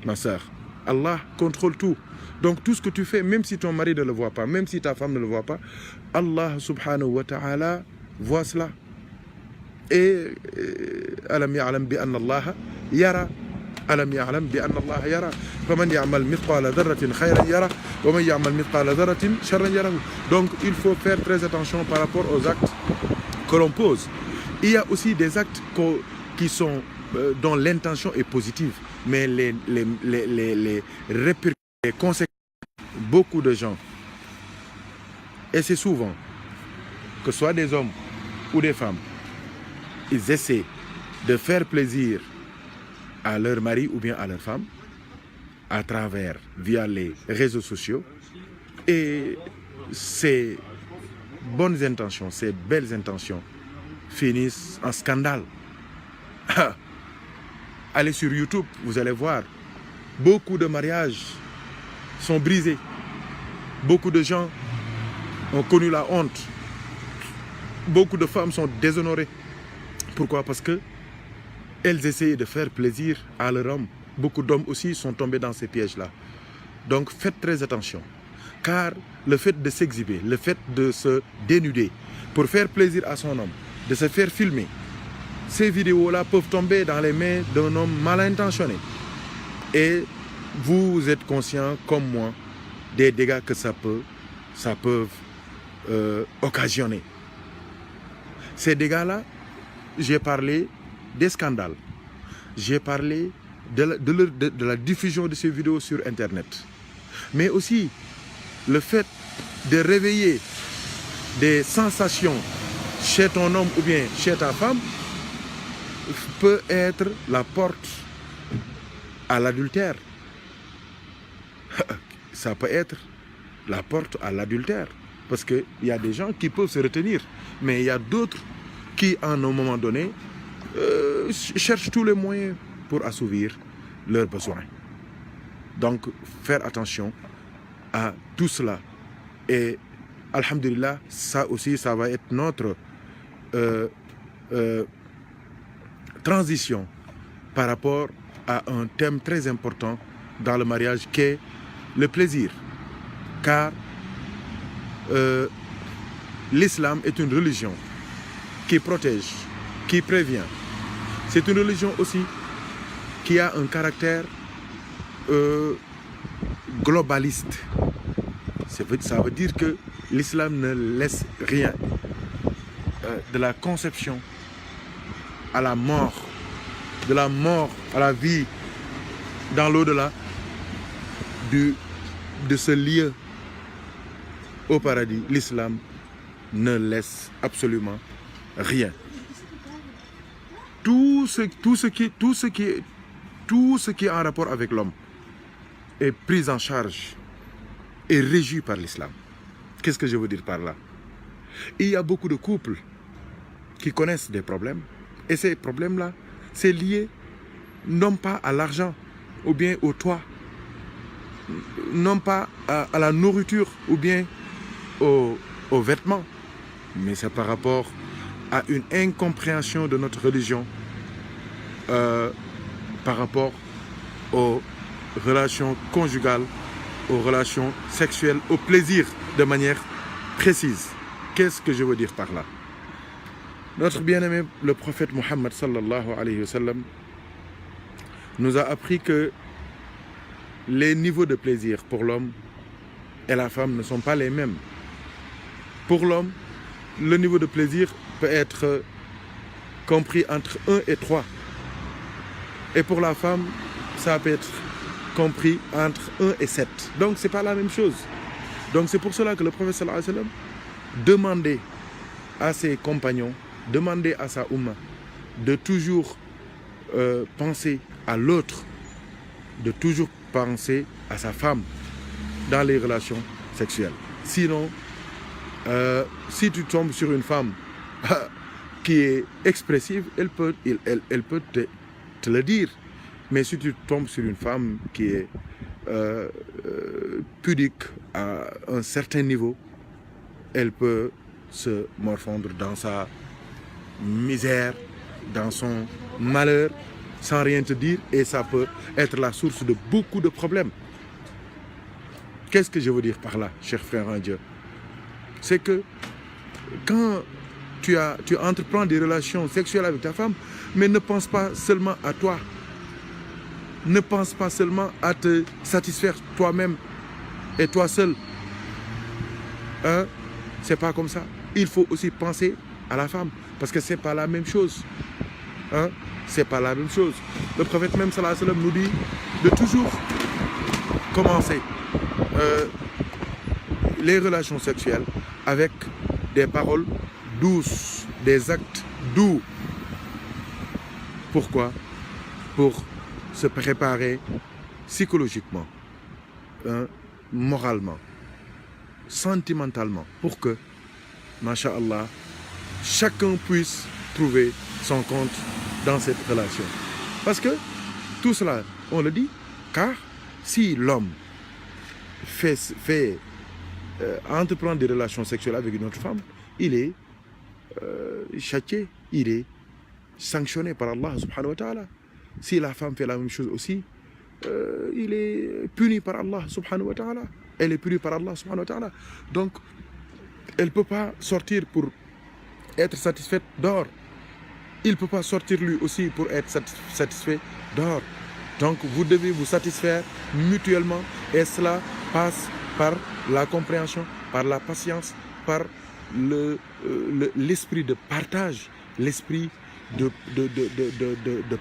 Speaker 1: ma soeur. Allah contrôle tout. Donc tout ce que tu fais, même si ton mari ne le voit pas, même si ta femme ne le voit pas, Allah subhanahu wa ta'ala voit cela. Et alam ya'lam bi anna Allah yara, alam ya'lam bi anna Allah yara, faman ya'mal mithqala dharratin khayran yara, wa man ya'mal mithqala dharratin sharran yara. Donc il faut faire très attention par rapport aux actes que l'on pose. Il y a aussi des actes qui sont dont l'intention est positive, mais les répercussions, les conséquences, beaucoup de gens, et c'est souvent que ce soit des hommes ou des femmes, ils essaient de faire plaisir à leur mari ou bien à leur femme à travers, via les réseaux sociaux, et ces bonnes intentions, ces belles intentions finissent en scandale. Allez sur YouTube, vous allez voir beaucoup de mariages sont brisées. Beaucoup de gens ont connu la honte. Beaucoup de femmes sont déshonorées. Pourquoi? Parce que elles essayaient de faire plaisir à leur homme. Beaucoup d'hommes aussi sont tombés dans ces pièges-là. Donc faites très attention. Car le fait de s'exhiber, le fait de se dénuder pour faire plaisir à son homme, de se faire filmer, ces vidéos-là peuvent tomber dans les mains d'un homme mal intentionné. Et vous êtes conscient, comme moi, des dégâts que ça peut occasionner. Ces dégâts-là, j'ai parlé des scandales. J'ai parlé de la diffusion de ces vidéos sur Internet. Mais aussi, le fait de réveiller des sensations chez ton homme ou bien chez ta femme peut être la porte à l'adultère. Ça peut être la porte à l'adultère. Parce qu'il y a des gens qui peuvent se retenir. Mais il y a d'autres qui, à un moment donné, cherchent tous les moyens pour assouvir leurs besoins. Donc, faire attention à tout cela. Et, alhamdulillah, ça aussi, ça va être notre transition par rapport à un thème très important dans le mariage qui est le plaisir. Car l'islam est une religion qui protège, qui prévient. C'est une religion aussi qui a un caractère globaliste. Ça veut dire que l'islam ne laisse rien de la conception à la mort, de la mort à la vie dans l'au-delà de ce lieu au paradis. L'islam ne laisse absolument rien. Tout ce qui est en rapport avec l'homme est pris en charge et régi par l'islam. Qu'est-ce que je veux dire par là? Il y a beaucoup de couples qui connaissent des problèmes. Et ces problèmes-là, c'est lié non pas à l'argent ou bien au toit, non pas à la nourriture ou bien aux vêtements, mais c'est par rapport à une incompréhension de notre religion par rapport aux relations conjugales, aux relations sexuelles, au plaisir de manière précise. Qu'est-ce que je veux dire par là? Notre bien-aimé, le prophète Mohammed sallallahu alayhi wa sallam, nous a appris que les niveaux de plaisir pour l'homme et la femme ne sont pas les mêmes. Pour l'homme, le niveau de plaisir peut être compris entre 1 et 3. Et pour la femme, ça peut être compris entre 1 et 7. Donc, ce n'est pas la même chose. Donc, c'est pour cela que le prophète sallallahu alayhi wa sallam demandait à ses compagnons, demandait à sa Ummah de toujours penser à l'autre, de toujours penser à sa femme dans les relations sexuelles. Sinon, si tu tombes sur une femme qui est expressive, elle peut te le dire. Mais si tu tombes sur une femme qui est pudique à un certain niveau, elle peut se morfondre dans sa misère, dans son malheur, sans rien te dire, et ça peut être la source de beaucoup de problèmes. Qu'est-ce que je veux dire par là, cher frère en Dieu? C'est que quand tu entreprends des relations sexuelles avec ta femme, mais ne pense pas seulement à toi. Ne pense pas seulement à te satisfaire toi-même et toi seul. Hein? C'est pas comme ça. Il faut aussi penser à la femme, parce que c'est pas la même chose. Hein? C'est pas la même chose. Le prophète même sallallahu alayhi wa sallam nous dit de toujours commencer les relations sexuelles avec des paroles douces, des actes doux. Pourquoi? Pour se préparer psychologiquement, moralement, sentimentalement, pour que, masha'Allah, chacun puisse trouver son compte dans cette relation. Parce que tout cela, on le dit, car si l'homme entreprendre des relations sexuelles avec une autre femme, il est châtié, il est sanctionné par Allah subhanahu wa ta'ala. Si la femme fait la même chose aussi, il est puni par Allah subhanahu wa ta'ala. Elle est punie par Allah subhanahu wa ta'ala. Donc, elle ne peut pas sortir pour être satisfaite dehors. Il ne peut pas sortir lui aussi pour être satisfait dehors. Donc, vous devez vous satisfaire mutuellement et cela passe par la compréhension, par la patience, par l'esprit de partage, l'esprit de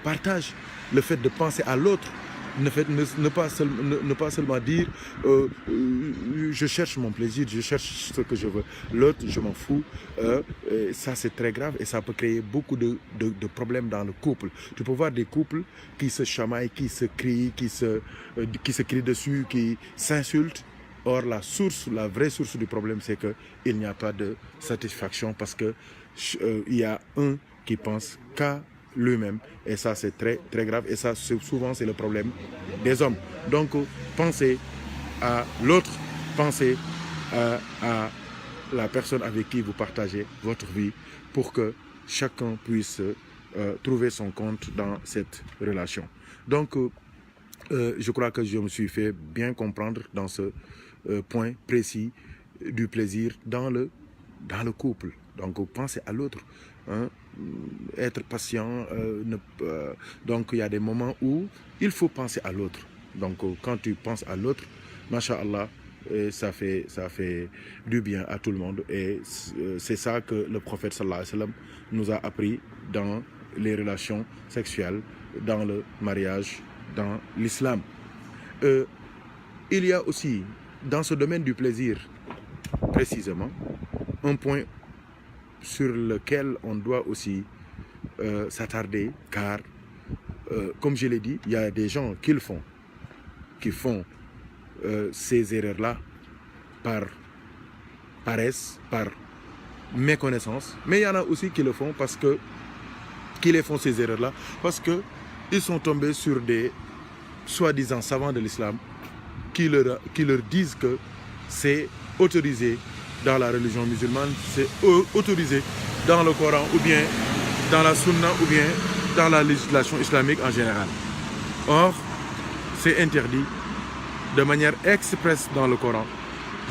Speaker 1: partage, le fait de penser à l'autre, ne pas seulement dire je cherche mon plaisir, je cherche ce que je veux, l'autre je m'en fous. Ça c'est très grave et ça peut créer beaucoup de problèmes dans le couple. Tu peux voir des couples qui se chamaillent, qui se crient, qui se crient dessus, qui s'insultent. Or la vraie source du problème c'est qu'il n'y a pas de satisfaction parce que il y a un qui pense qu'à lui-même et ça c'est très très grave et ça souvent c'est le problème des hommes. Donc pensez à l'autre, pensez à la personne avec qui vous partagez votre vie pour que chacun puisse trouver son compte dans cette relation. Donc je crois que je me suis fait bien comprendre dans ce point précis du plaisir dans le couple. Donc pensez à l'autre, hein, être patient. Donc il y a des moments où il faut penser à l'autre. Donc quand tu penses à l'autre, masha'Allah, ça fait du bien à tout le monde. Et c'est ça que le prophète sallallahu alayhi wa sallam nous a appris dans les relations sexuelles, dans le mariage, dans l'islam. Il y a aussi dans ce domaine du plaisir précisément un point sur lequel on doit aussi s'attarder, car comme je l'ai dit, il y a des gens qui font ces erreurs-là par paresse, par méconnaissance, mais il y en a aussi qui le font ces erreurs-là parce qu'ils sont tombés sur des soi-disant savants de l'islam qui leur disent que c'est autorisé dans la religion musulmane, c'est autorisé dans le Coran ou bien dans la Sunna ou bien dans la législation islamique en général. Or, c'est interdit de manière expresse dans le Coran.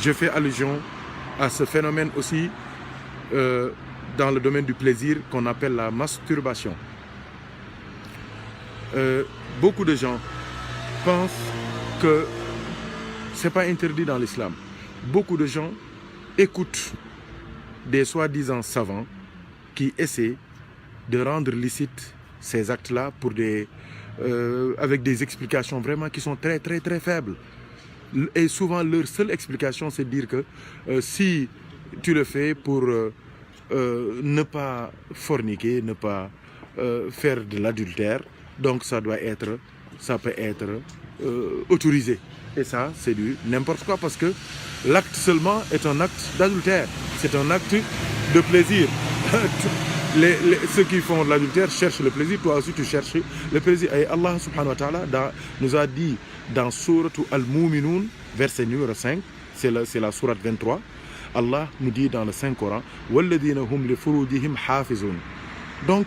Speaker 1: Je fais allusion à ce phénomène aussi dans le domaine du plaisir qu'on appelle la masturbation. Beaucoup de gens pensent que ce n'est pas interdit dans l'islam. Beaucoup de gens écoutent des soi-disant savants qui essaient de rendre licite ces actes-là avec des explications vraiment qui sont très très très faibles. Et souvent leur seule explication c'est de dire que si tu le fais pour ne pas forniquer, ne pas faire de l'adultère, donc ça peut être autorisé. Et ça, c'est du n'importe quoi parce que l'acte seulement est un acte d'adultère. C'est un acte de plaisir. Ceux qui font de l'adultère cherchent le plaisir. Toi aussi, tu cherches le plaisir. Et Allah subhanahu wa ta'ala nous a dit dans Sourate Al-Mu'minun, verset numéro 5, c'est la sourate 23, Allah nous dit dans le Saint-Coran, وَالَّذِينَ هُمْ لِفُرُوجِهِمْ حَافِظُونَ. Donc,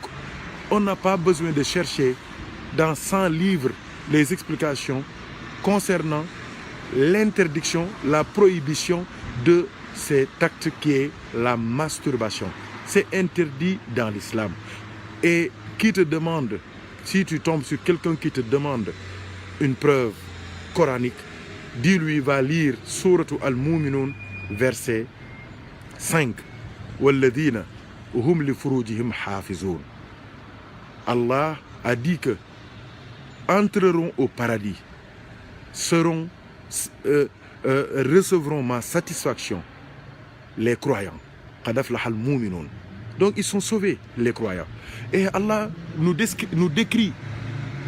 Speaker 1: on n'a pas besoin de chercher dans 100 livres les explications concernant l'interdiction, la prohibition de cet acte qui est la masturbation. C'est interdit dans l'islam. Et qui te demande, si tu tombes sur quelqu'un qui te demande une preuve coranique, dis-lui, va lire Sourate Al-Mu'minun, verset 5. وَالَّذِينَ هُمْ لِفُرُوجِهِمْ حَافِظُونَ. Allah a dit que entreront au paradis, recevront ma satisfaction les croyants. Donc ils sont sauvés, les croyants. Et Allah nous décrit,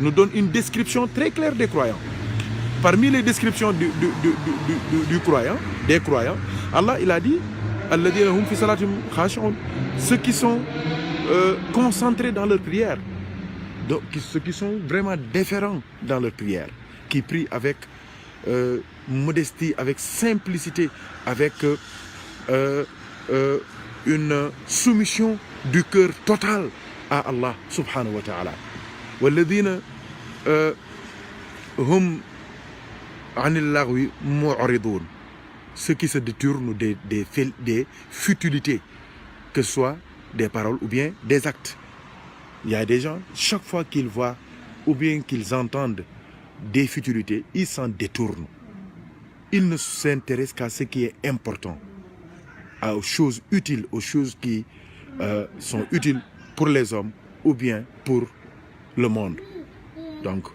Speaker 1: nous donne une description très claire des croyants. Parmi les descriptions des croyants, Allah il a dit ceux qui sont concentrés dans leur prière. Donc ceux qui sont vraiment déférents dans leur prière, qui prient avec modestie, avec simplicité, avec une soumission du cœur total à Allah subhanahu wa ta'ala. وَالَّذِينَ hum anil lagwi mu'ridun, ceux qui se détournent des futilités, que ce soit des paroles ou bien des actes. Il y a des gens, chaque fois qu'ils voient ou bien qu'ils entendent des futilités, ils s'en détournent. Ils ne s'intéressent qu'à ce qui est important, aux choses utiles, aux choses qui sont utiles pour les hommes ou bien pour le monde. Donc,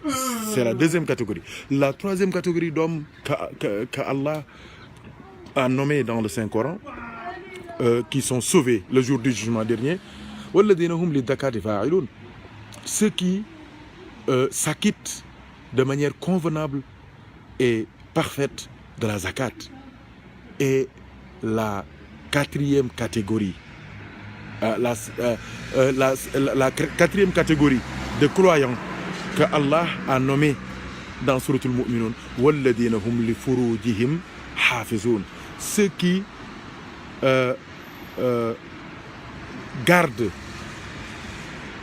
Speaker 1: c'est la deuxième catégorie. La troisième catégorie d'hommes qu'Allah a nommé dans le Saint-Coran, qui sont sauvés le jour du jugement dernier, ceux qui s'acquittent de manière convenable et parfaite de la zakat. Et la quatrième catégorie, la quatrième catégorie de croyants que Allah a nommé dans Suratul Mu'minun, walladhina hum li furujihim hafizun, ceux qui gardent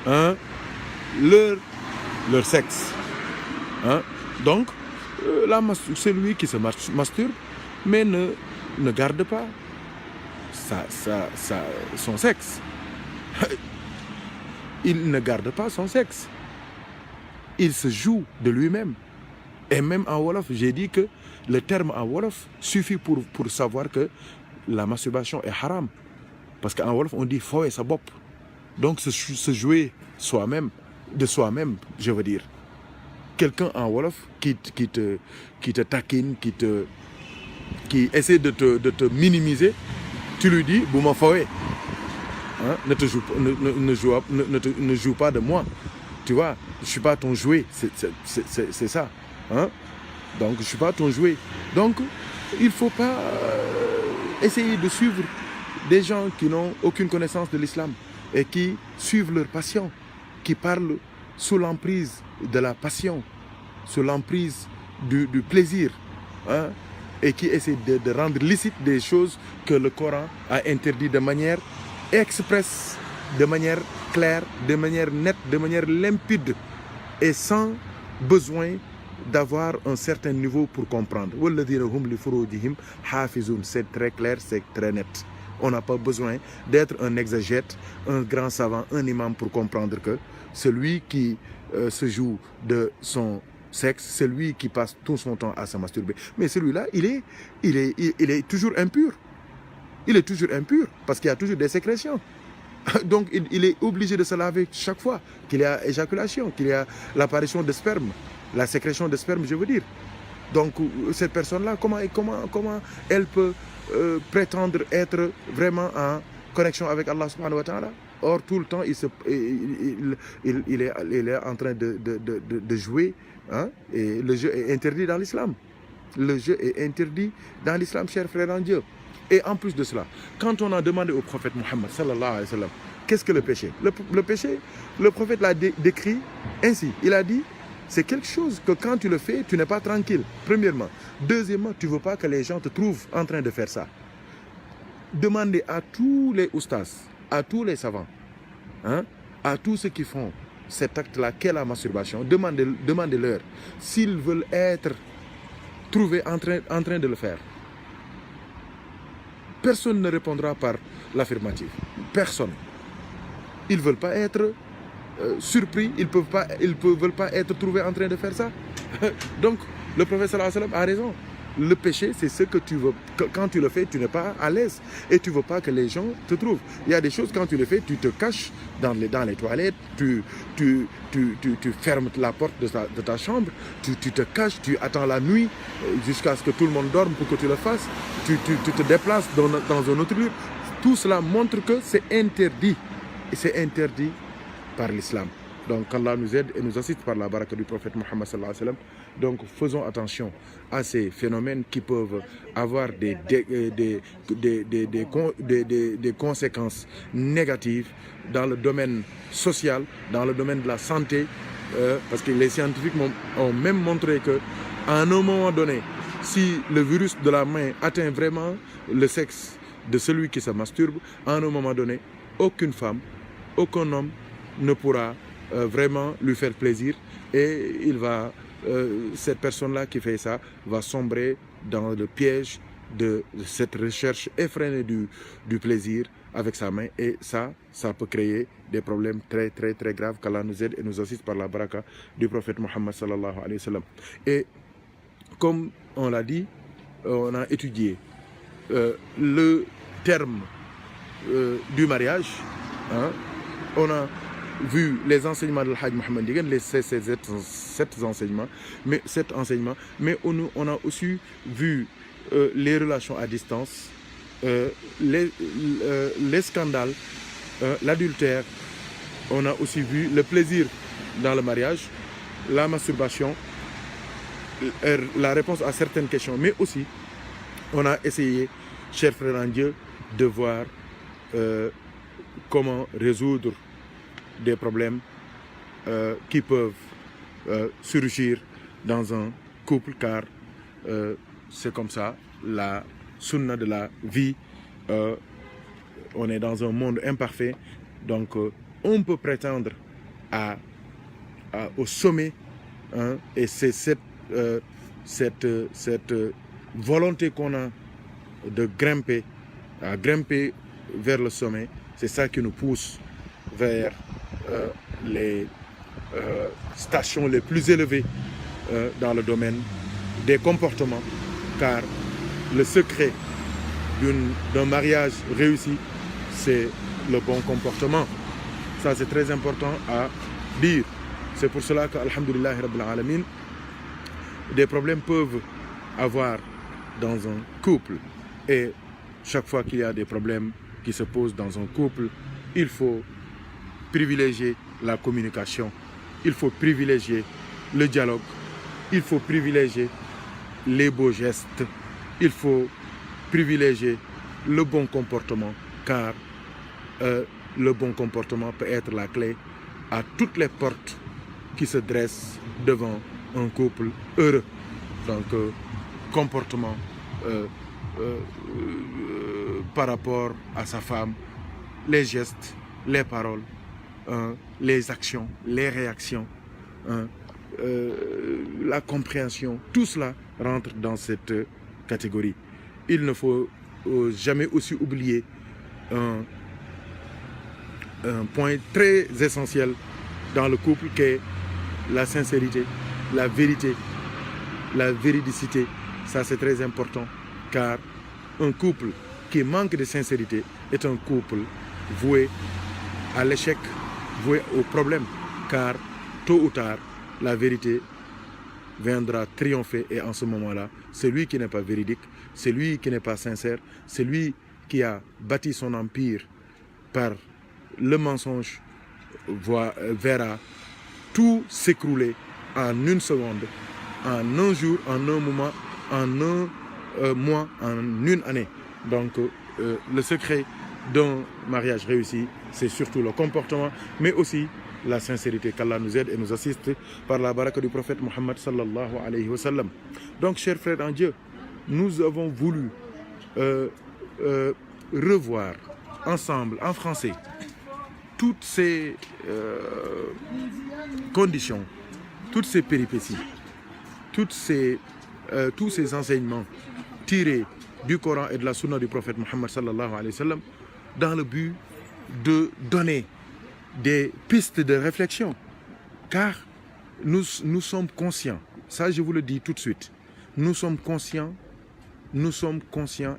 Speaker 1: leur sexe. Donc, celui qui se masturbe, mais ne garde pas son sexe. Il ne garde pas son sexe. Il se joue de lui-même. Et même en Wolof, j'ai dit que le terme en Wolof suffit pour savoir que la masturbation est haram. Parce qu'en Wolof, on dit « foe sa bop ». Donc, se jouer soi-même, de soi-même, je veux dire. Quelqu'un en Wolof qui te taquine, qui essaie de te minimiser, tu lui dis « bouma foe ». Ne joue pas de moi. Tu vois, je ne suis pas ton jouet, c'est ça. Donc, je ne suis pas ton jouet. Donc, il ne faut pas essayer de suivre des gens qui n'ont aucune connaissance de l'islam et qui suivent leur passion, qui parlent sous l'emprise de la passion, sous l'emprise du plaisir, et qui essaient de rendre licite des choses que le Coran a interdit de manière expresse, de manière claire, de manière nette, de manière limpide et sans besoin d'avoir un certain niveau pour comprendre. C'est très clair, c'est très net. On n'a pas besoin d'être un exégète, un grand savant, un imam pour comprendre que celui qui se joue de son sexe, c'est lui qui passe tout son temps à se masturber. Mais celui-là, il est toujours impur. Il est toujours impur parce qu'il y a toujours des sécrétions. Donc il est obligé de se laver chaque fois qu'il y a éjaculation, qu'il y a l'apparition de sperme, la sécrétion de sperme, je veux dire. Donc cette personne-là, comment elle peut prétendre être vraiment en connexion avec Allah subhanahu wa ta'ala? Or tout le temps il est en train de jouer, et le jeu est interdit dans l'islam. Le jeu est interdit dans l'islam, chers frères en Dieu. Et en plus de cela, quand on a demandé au prophète Mohammed sallallahu alayhi wa sallam, qu'est-ce que le péché? Le péché, le prophète l'a décrit ainsi. Il a dit, c'est quelque chose que quand tu le fais, tu n'es pas tranquille, premièrement. Deuxièmement, tu ne veux pas que les gens te trouvent en train de faire ça. Demandez à tous les oustas, à tous les savants, à tous ceux qui font cet acte-là, qu'est la masturbation, demandez-leur s'ils veulent être trouvés en train de le faire. Personne ne répondra par l'affirmative. Personne. Ils ne veulent pas être surpris, ils ne veulent pas être trouvés en train de faire ça. Donc, le prophète sallallahu alayhi wa sallam a raison. Le péché, c'est ce que tu veux. Quand tu le fais, tu n'es pas à l'aise. Et tu ne veux pas que les gens te trouvent. Il y a des choses, quand tu le fais, tu te caches dans les toilettes, tu fermes la porte de ta chambre, tu te caches, tu attends la nuit jusqu'à ce que tout le monde dorme pour que tu le fasses. Tu te déplaces dans un autre lieu. Tout cela montre que c'est interdit. Et c'est interdit par l'islam. Donc qu'Allah nous aide et nous assiste par la baraka du prophète Mohammed sallallahu alayhi wa sallam. Donc faisons attention à ces phénomènes qui peuvent avoir des conséquences négatives dans le domaine social, dans le domaine de la santé, parce que les scientifiques ont même montré qu'à un moment donné, si le virus de la main atteint vraiment le sexe de celui qui se masturbe, à un moment donné, aucune femme, aucun homme ne pourra vraiment lui faire plaisir et cette personne-là qui fait ça va sombrer dans le piège de cette recherche effrénée du plaisir avec sa main, et ça peut créer des problèmes très très très graves. Qu'Allah nous aide et nous assiste par la baraka du prophète Mohammed sallallahu alayhi wa sallam. Et comme on l'a dit, on a étudié le terme du mariage, hein. On a vu les enseignements de l'Hajj Mohammed Ndieguene, sept enseignements, mais on a aussi vu les relations à distance, les scandales, l'adultère. On a aussi vu le plaisir dans le mariage, la masturbation, la réponse à certaines questions, mais aussi on a essayé, chers frères en Dieu, de voir comment résoudre des problèmes qui peuvent surgir dans un couple, car c'est comme ça, la sunna de la vie. On est dans un monde imparfait, donc on peut prétendre au sommet, hein, et c'est cette volonté qu'on a de grimper vers le sommet, c'est ça qui nous pousse vers les stations les plus élevées dans le domaine des comportements, car le secret d'un mariage réussi, c'est le bon comportement. Ça, c'est très important à dire. C'est pour cela qu'Alhamdulillah Rabbil Alamin, des problèmes peuvent avoir dans un couple, et chaque fois qu'il y a des problèmes qui se posent dans un couple, il faut privilégier la communication, il faut privilégier le dialogue, il faut privilégier les beaux gestes, il faut privilégier le bon comportement, car le bon comportement peut être la clé à toutes les portes qui se dressent devant un couple heureux. Donc, comportement par rapport à sa femme, les gestes, les paroles, les actions, les réactions, la compréhension, tout cela rentre dans cette catégorie. Il ne faut jamais aussi oublier un point très essentiel dans le couple, qui est la sincérité, la vérité, la véridicité. Ça, c'est très important, car un couple qui manque de sincérité est un couple voué à l'échec, voué au problème, car tôt ou tard, la vérité viendra triompher, et en ce moment-là, celui qui n'est pas véridique, celui qui n'est pas sincère, celui qui a bâti son empire par le mensonge, verra tout s'écrouler en une seconde, en un jour, en un moment, en un mois, en une année. Donc, le secret d'un mariage réussi, c'est surtout le comportement, mais aussi la sincérité. Qu'Allah nous aide et nous assiste par la baraka du prophète Mohammed sallallahu alayhi wa sallam. Donc, chers frères en Dieu, nous avons voulu revoir ensemble, en français, toutes ces conditions, toutes ces péripéties, tous ces enseignements tirés du Coran et de la Sunna du prophète Mohammed sallallahu alayhi wa sallam, dans le but de donner des pistes de réflexion. Car nous sommes conscients, ça je vous le dis tout de suite, nous sommes conscients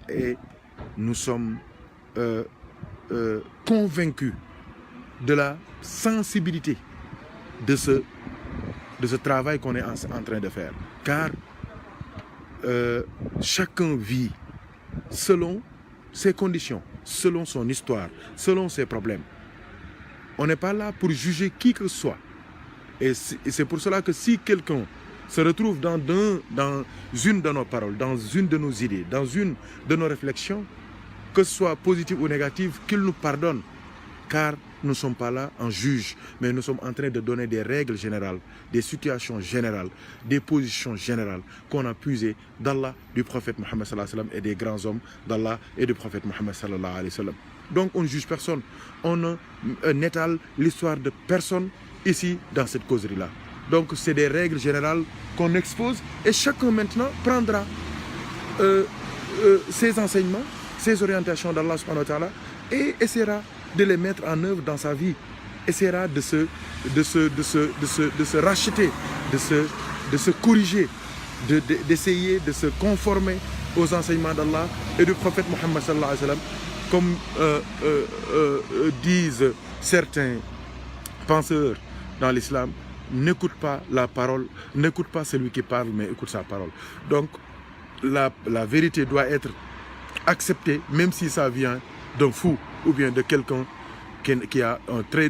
Speaker 1: et nous sommes convaincus de la sensibilité de ce travail qu'on est en train de faire. Car chacun vit selon ses conditions, selon son histoire, selon ses problèmes. On n'est pas là pour juger qui que ce soit. Et c'est pour cela que si quelqu'un se retrouve dans une de nos paroles, dans une de nos idées, dans une de nos réflexions, que ce soit positive ou négative, qu'il nous pardonne. Car nous ne sommes pas là en juge, mais nous sommes en train de donner des règles générales, des situations générales, des positions générales qu'on a puisées d'Allah, du prophète Mohammed sallallahu alayhi wa sallam et des grands hommes d'Allah et du prophète Mohammed sallallahu alayhi wa sallam. Donc on ne juge personne, on n'étale l'histoire de personne ici dans cette causerie-là. Donc c'est des règles générales qu'on expose et chacun maintenant prendra ses enseignements, ses orientations d'Allah subhanahu wa ta'ala et essaiera de les mettre en œuvre dans sa vie, essaiera de se racheter, de se corriger, d'essayer de se conformer aux enseignements d'Allah et du prophète Mohammed sallallahu alayhi wa sallam, comme disent certains penseurs dans l'islam. N'écoute pas la parole, n'écoute pas celui qui parle, mais écoute sa parole. Donc, la vérité doit être acceptée, même si ça vient d'un fou ou bien de quelqu'un qui a un très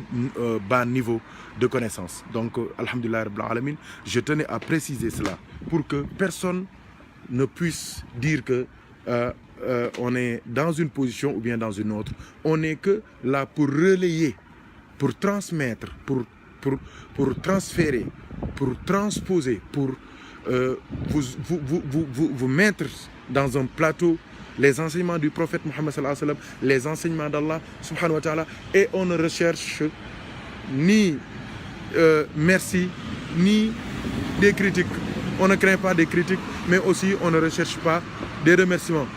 Speaker 1: bas niveau de connaissance. Donc, alhamdulillah rabbil alamin, je tenais à préciser cela pour que personne ne puisse dire que on est dans une position ou bien dans une autre. On n'est que là pour relayer, pour transmettre, pour transférer, pour transposer, pour vous mettre dans un plateau les enseignements du prophète Mohammed sallallahu alayhi wa sallam, les enseignements d'Allah subhanahu wa ta'ala, et on ne recherche ni merci, ni des critiques. On ne craint pas des critiques, mais aussi on ne recherche pas des remerciements.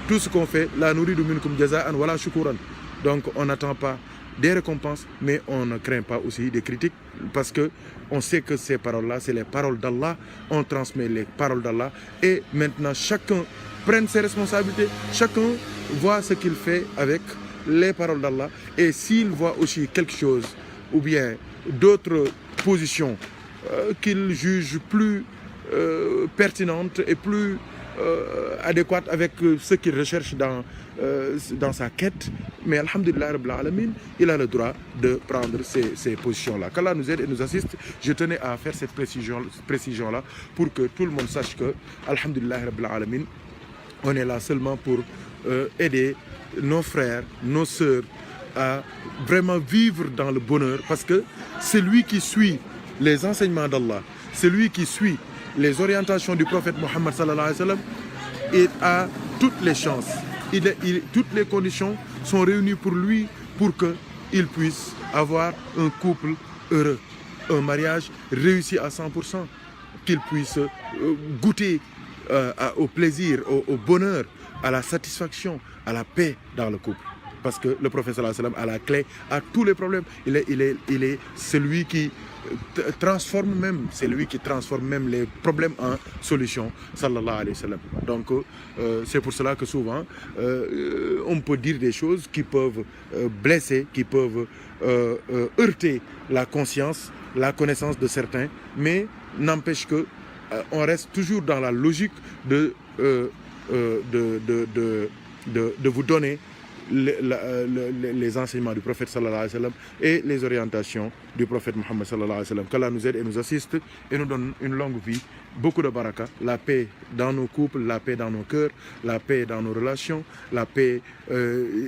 Speaker 1: Tout ce qu'on fait, la nuridu minkum jaza'an wala shukuran. Donc on n'attend pas des récompenses, mais on ne craint pas aussi des critiques, parce que on sait que ces paroles-là, c'est les paroles d'Allah, on transmet les paroles d'Allah, et maintenant chacun prenne ses responsabilités, chacun voit ce qu'il fait avec les paroles d'Allah, et s'il voit aussi quelque chose, ou bien d'autres positions qu'il juge plus pertinentes et plus adéquate avec ce qu'il recherche dans sa quête, mais alhamdulillah rabbil alamin, il a le droit de prendre ces positions-là. Qu'Allah nous aide et nous assiste. Je tenais à faire cette précision-là pour que tout le monde sache que, alhamdulillah rabbil alamin, on est là seulement pour aider nos frères, nos sœurs à vraiment vivre dans le bonheur, parce que celui qui suit les enseignements d'Allah, celui qui suit les orientations du prophète Mohammed sallallahu alayhi wa sallam, il a toutes les chances, toutes les conditions sont réunies pour lui pour qu'il puisse avoir un couple heureux, un mariage réussi à 100%, qu'il puisse goûter au plaisir, au bonheur, à la satisfaction, à la paix dans le couple. Parce que le prophète sallallahu alayhi wa sallam a la clé à tous les problèmes. Il est celui qui transforme même, c'est lui qui transforme même les problèmes en solutions, sallallahu alayhi wa sallam. Donc c'est pour cela que souvent on peut dire des choses qui peuvent blesser, qui peuvent heurter la conscience, la connaissance de certains, mais n'empêche que on reste toujours dans la logique de vous donner les enseignements du prophète sallallahu alayhi wa sallam et les orientations du prophète Mohammed sallallahu alayhi wa sallam. Qu'Allah nous aide et nous assiste et nous donne une longue vie, beaucoup de baraka, la paix dans nos couples, la paix dans nos cœurs, la paix dans nos relations, la paix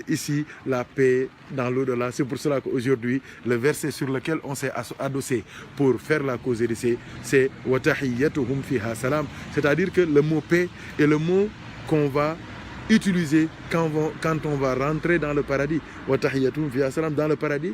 Speaker 1: ici, la paix dans l'au-delà. C'est pour cela qu'aujourd'hui, le verset sur lequel on s'est adossé pour faire la causerie, c'est « Wa tahiyyatuhum fiha salam », c'est-à-dire que le mot paix est le mot qu'on va utiliser quand on va rentrer dans le paradis. Wa tahiyyatuhum fiha salam, dans le paradis,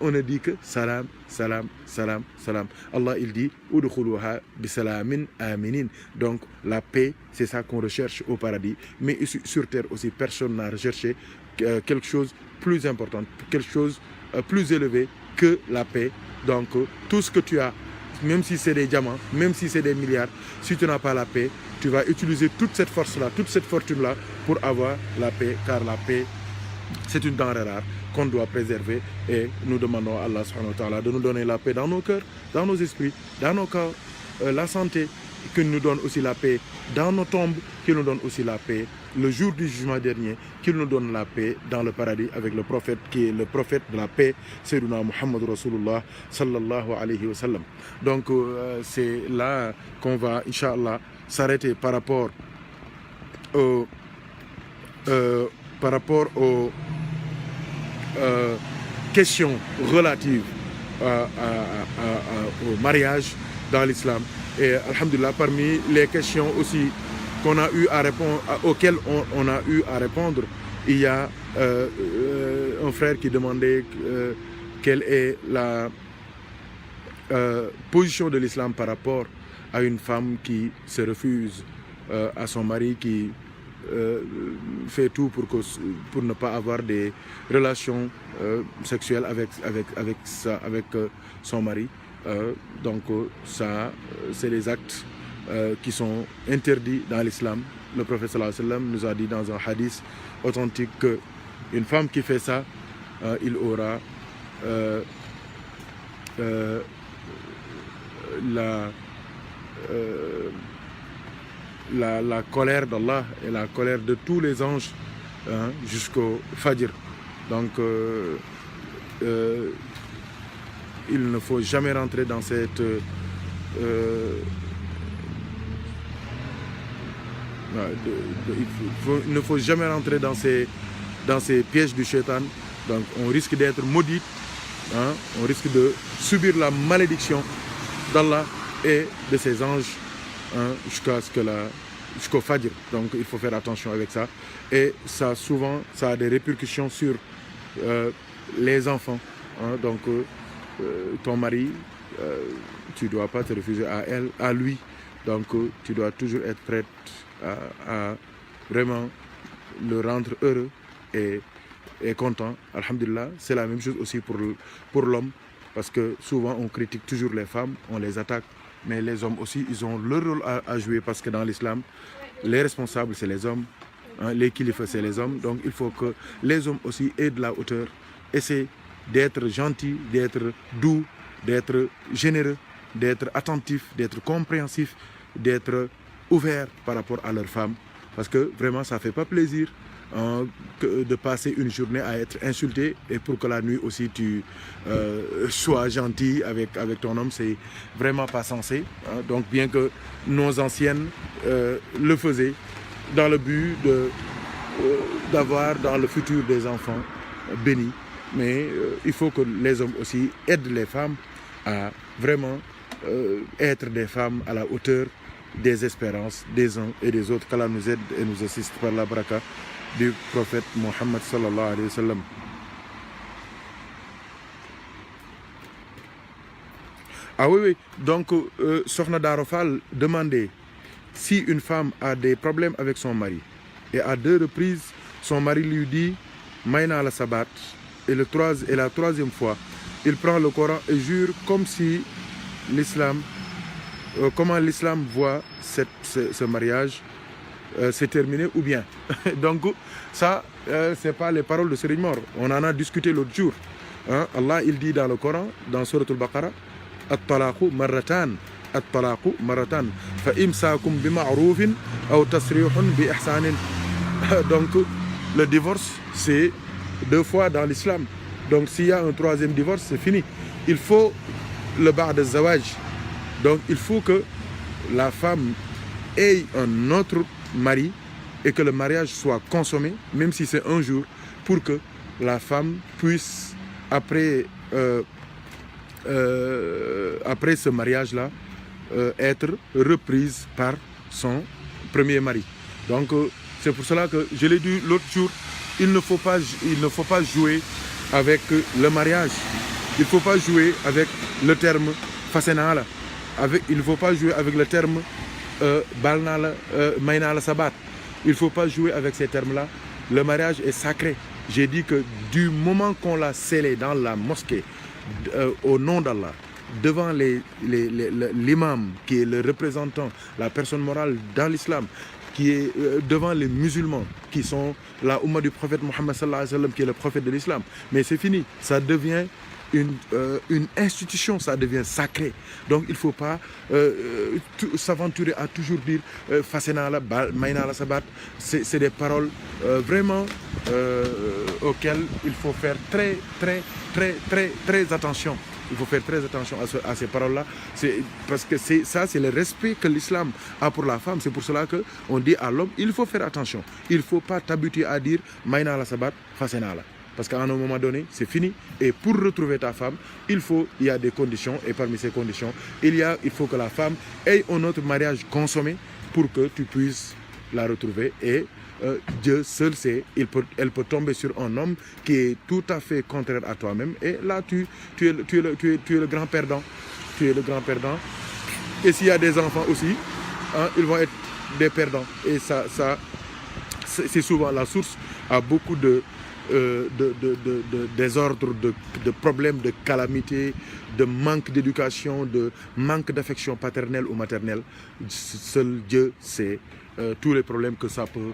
Speaker 1: on ne dit que salam, salam, salam, salam. Allah il dit udkhuluha bisalamin aminin. Donc la paix, c'est ça qu'on recherche au paradis, mais sur terre aussi personne n'a recherché quelque chose plus important, quelque chose plus élevé que la paix. Donc tout ce que tu as, même si c'est des diamants, même si c'est des milliards, si tu n'as pas la paix, tu vas utiliser toute cette force-là, toute cette fortune-là pour avoir la paix, car la paix, c'est une denrée rare qu'on doit préserver, et nous demandons à Allah subhanahu wa ta'ala de nous donner la paix dans nos cœurs, dans nos esprits, dans nos corps, la santé, qu'il nous donne aussi la paix dans nos tombes, qu'il nous donne aussi la paix le jour du jugement dernier, qu'il nous donne la paix dans le paradis avec le prophète qui est le prophète de la paix, Sayyiduna Muhammad Rasulullah sallallahu alayhi wa sallam. Donc c'est là qu'on va, Inch'Allah, s'arrêter par rapport aux questions relatives au mariage dans l'islam. Et alhamdulillah, parmi les questions aussi qu'on a eu à répondre, auxquelles on a eu à répondre, il y a un frère qui demandait quelle est la position de l'islam par rapport à une femme qui se refuse à son mari, qui fait tout pour ne pas avoir des relations sexuelles avec son mari. Donc ça, c'est des actes qui sont interdits dans l'islam. Le prophète sallallahu alayhi wa sallam nous a dit dans un hadith authentique qu'une femme qui fait ça, il aura la colère d'Allah et la colère de tous les anges jusqu'au Fajr. Donc il ne faut jamais rentrer dans cette il ne faut jamais rentrer dans ces pièges du shaitan. Donc on risque d'être maudit, on risque de subir la malédiction d'Allah et de ses anges jusqu'au Fajr. Donc il faut faire attention avec ça. Et ça, souvent, ça a des répercussions sur les enfants. Donc ton mari, tu ne dois pas te refuser à lui. Donc tu dois toujours être prête à vraiment le rendre heureux et content. Alhamdulillah, c'est la même chose aussi pour l'homme. Parce que souvent on critique toujours les femmes, on les attaque. Mais les hommes aussi, ils ont leur rôle à jouer, parce que dans l'islam, les responsables, c'est les hommes, les kilifas, c'est les hommes. Donc il faut que les hommes aussi aient de la hauteur, essaient d'être gentils, d'être doux, d'être généreux, d'être attentifs, d'être compréhensifs, d'être ouverts par rapport à leurs femmes. Parce que vraiment, ça ne fait pas plaisir de passer une journée à être insulté, et pour que la nuit aussi tu sois gentil avec ton homme, c'est vraiment pas censé. Donc bien que nos anciennes le faisaient dans le but d'avoir dans le futur des enfants bénis, mais il faut que les hommes aussi aident les femmes à vraiment être des femmes à la hauteur des espérances des uns et des autres. Qu'Allah nous aide et nous assiste par la baraka du prophète Mohammed sallallahu alayhi wa sallam. Ah oui, oui. Donc, Sokhna Darofal demandait si une femme a des problèmes avec son mari, et à 2 reprises, son mari lui dit Maïna la Sabat, et la troisième fois, il prend le Coran et jure comme si l'islam, comment l'islam voit ce mariage c'est terminé ou bien. Donc ça, c'est pas les paroles de Serigne Mor. On en a discuté l'autre jour. Allah, il dit dans le Coran, dans Surat al-Baqarah, At-talaqu marratan, at-talaqu marratan, fa imsakum bima'rufin aw tasrihun bi ihsanin. Donc le divorce, c'est 2 fois dans l'islam. Donc s'il y a un 3e divorce, c'est fini. Il faut le ba'd al-zawaj. Donc il faut que la femme ait un autre mari et que le mariage soit consommé, même si c'est un jour, pour que la femme puisse, après ce mariage-là, être reprise par son premier mari. Donc c'est pour cela que je l'ai dit l'autre jour, il ne faut pas jouer avec le mariage. Il ne faut pas jouer avec le terme fasenala. Il ne faut pas jouer avec le terme balnala, maïna la sabat. Il ne faut pas jouer avec ces termes-là. Le mariage est sacré. J'ai dit que du moment qu'on l'a scellé dans la mosquée, au nom d'Allah, devant l'imam qui est le représentant, la personne morale dans l'islam, qui est devant les musulmans, qui sont la Ummah du prophète Mohammed sallallahu alayhi wa sallam, qui est le prophète de l'islam. Mais c'est fini, ça devient une institution, ça devient sacré. Donc il ne faut pas s'aventurer à toujours dire Fasena la Maïna la Sabat. C'est des paroles vraiment auxquelles il faut faire très attention. Il faut faire très attention à ces paroles-là. Parce que ça, c'est le respect que l'islam a pour la femme. C'est pour cela qu'on dit à l'homme, il faut faire attention. Il ne faut pas t'habituer à dire Maïna la Sabat, Fasena la. Parce qu'à un moment donné, c'est fini. Et pour retrouver ta femme, il y a des conditions. Et parmi ces conditions, il faut que la femme ait un autre mariage consommé pour que tu puisses la retrouver. Et Dieu seul sait, elle peut tomber sur un homme qui est tout à fait contraire à toi-même. Et là, tu es le grand perdant. Tu es le grand perdant. Et s'il y a des enfants aussi, hein, ils vont être des perdants. Et ça c'est souvent la source à beaucoup de désordres, de problèmes, de calamités, de manque d'éducation, de manque d'affection paternelle ou maternelle. Seul Dieu sait tous les problèmes que ça peut,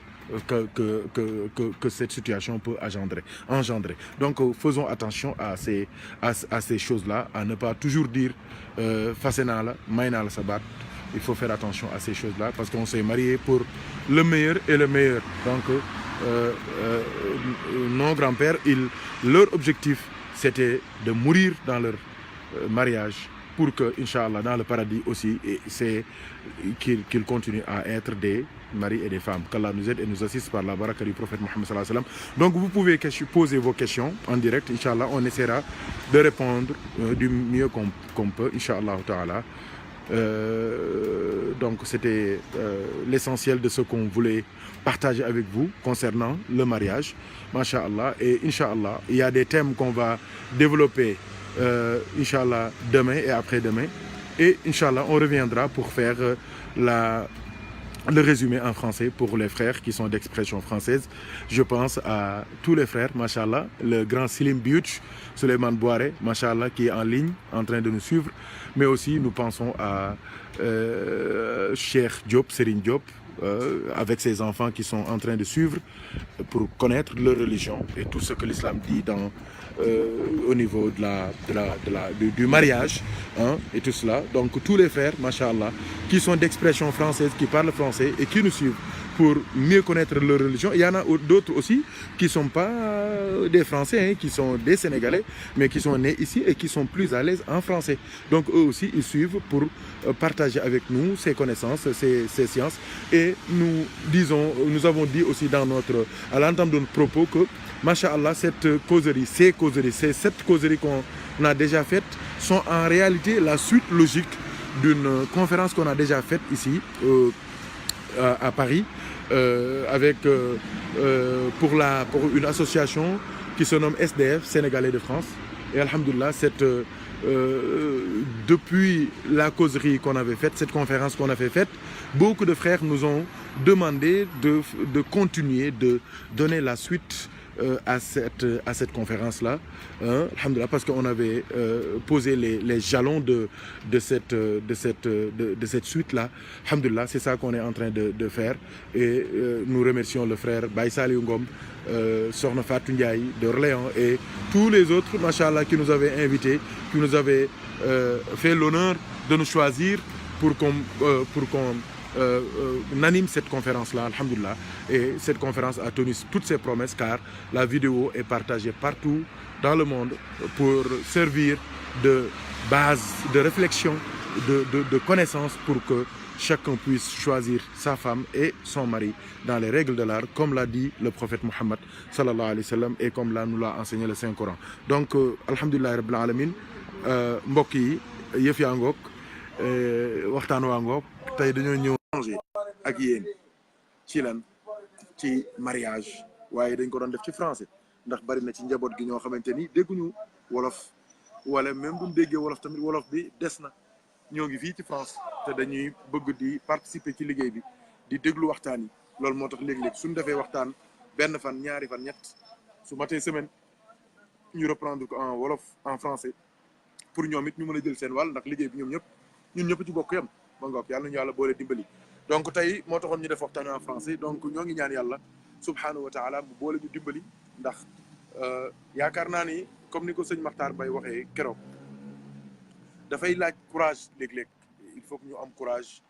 Speaker 1: que cette situation peut engendrer. Donc faisons attention à ces choses-là, à ne pas toujours dire Fasenala, Maïnal Sabat. Il faut faire attention à ces choses-là parce qu'on s'est marié pour le meilleur et le meilleur. Donc, nos grands-pères, leur objectif, c'était de mourir dans leur mariage pour que, Inch'Allah, dans le paradis aussi, c'est qu'ils continuent à être des maris et des femmes. Qu'Allah nous aide et nous assiste par la baraka du prophète Mohammed sallallahu alayhi wa sallam. Donc, vous pouvez poser vos questions en direct. Inch'Allah, on essaiera de répondre du mieux qu'on peut, Inch'Allah ta'ala. Donc c'était l'essentiel de ce qu'on voulait partager avec vous concernant le mariage, Masha'Allah. Et Inch'Allah, il y a des thèmes qu'on va développer Inch'Allah demain et après-demain. Et Inch'Allah, on reviendra pour faire le résumé en français pour les frères qui sont d'expression française. Je pense à tous les frères, Masha'Allah, le grand Silim Biouch, Suleiman Bouare, Masha'Allah, qui est en ligne, en train de nous suivre. Mais aussi, nous pensons à Cheikh Diop, Serine Diop, avec ses enfants qui sont en train de suivre pour connaître leur religion et tout ce que l'islam dit au niveau du mariage, hein, et tout cela. Donc tous les frères, Masha'Allah, qui sont d'expression française, qui parlent français et qui nous suivent pour mieux connaître leur religion. Il y en a d'autres aussi qui ne sont pas des Français, hein, qui sont des Sénégalais, mais qui sont nés ici et qui sont plus à l'aise en français. Donc eux aussi, ils suivent pour partager avec nous ces connaissances, ces sciences. Et nous avons dit aussi à l'entame de notre propos que, Masha'Allah, ces causeries, cette causerie qu'on a déjà faite sont en réalité la suite logique d'une conférence qu'on a déjà faite ici à Paris pour une association qui se nomme SDF, Sénégalais de France. Et alhamdoulilah, depuis la causerie qu'on avait faite, cette conférence qu'on avait faite, beaucoup de frères nous ont demandé de continuer, de donner la suite à cette conférence-là, hein, alhamdoulilah, parce qu'on avait posé les jalons de cette suite-là. Alhamdoulilah, c'est ça qu'on est en train de faire. Et nous remercions le frère Baïsali Ngom, Sorna Fatou Ndiaye d'Orléans et tous les autres, machallah, qui nous avaient invités, qui nous avaient fait l'honneur de nous choisir pour qu'on anime cette conférence-là, alhamdoulilah. Et cette conférence a tenu toutes ses promesses car la vidéo est partagée partout dans le monde pour servir de base, de réflexion, de connaissance pour que chacun puisse choisir sa femme et son mari dans les règles de l'art, comme l'a dit le prophète Mohammed sallallahu alayhi wa sallam et comme nous l'a enseigné le Saint-Coran. Donc, alhamdoulilah rabbil alamin, mbokk yi yëf yaa ngoog, waxtaan waa ngoog, tey dañoo ñëw changer ak yéen ci mariage, waaye dañ ko doon def ci français ndax bari na ci njaboot gi ñoo xamante ni dégguñu wolof wala même buñ déggee wolof tamit wolof bi des na. ñoo ngi fii ci France te dañuy bëgg di participer ci liggéey bi di déglu waxtaan yi loolu moo tax léeg-léeg suñu defee waxtaan benn fan ñaari fan ñett su matee semaine ñu reprendre ko en wolof en français pour ñoom it ñu mën a jël seen wàll ndax liggéey bi ñun ñëpp ci bokk yam ma ngoog yàlla ñu yàlla boole dimbali. Donc tey moo taxoon ñu def waxtaan en français donc ñoo ngi ñaan yàlla subhanahu wa taala mu boole ñu dimbali ndax yaakaar naa ni comme ni ko sëñ Makhtar Mbaye waxee keroog dafay laaj courage léeg-léeg il faut que ñu am courage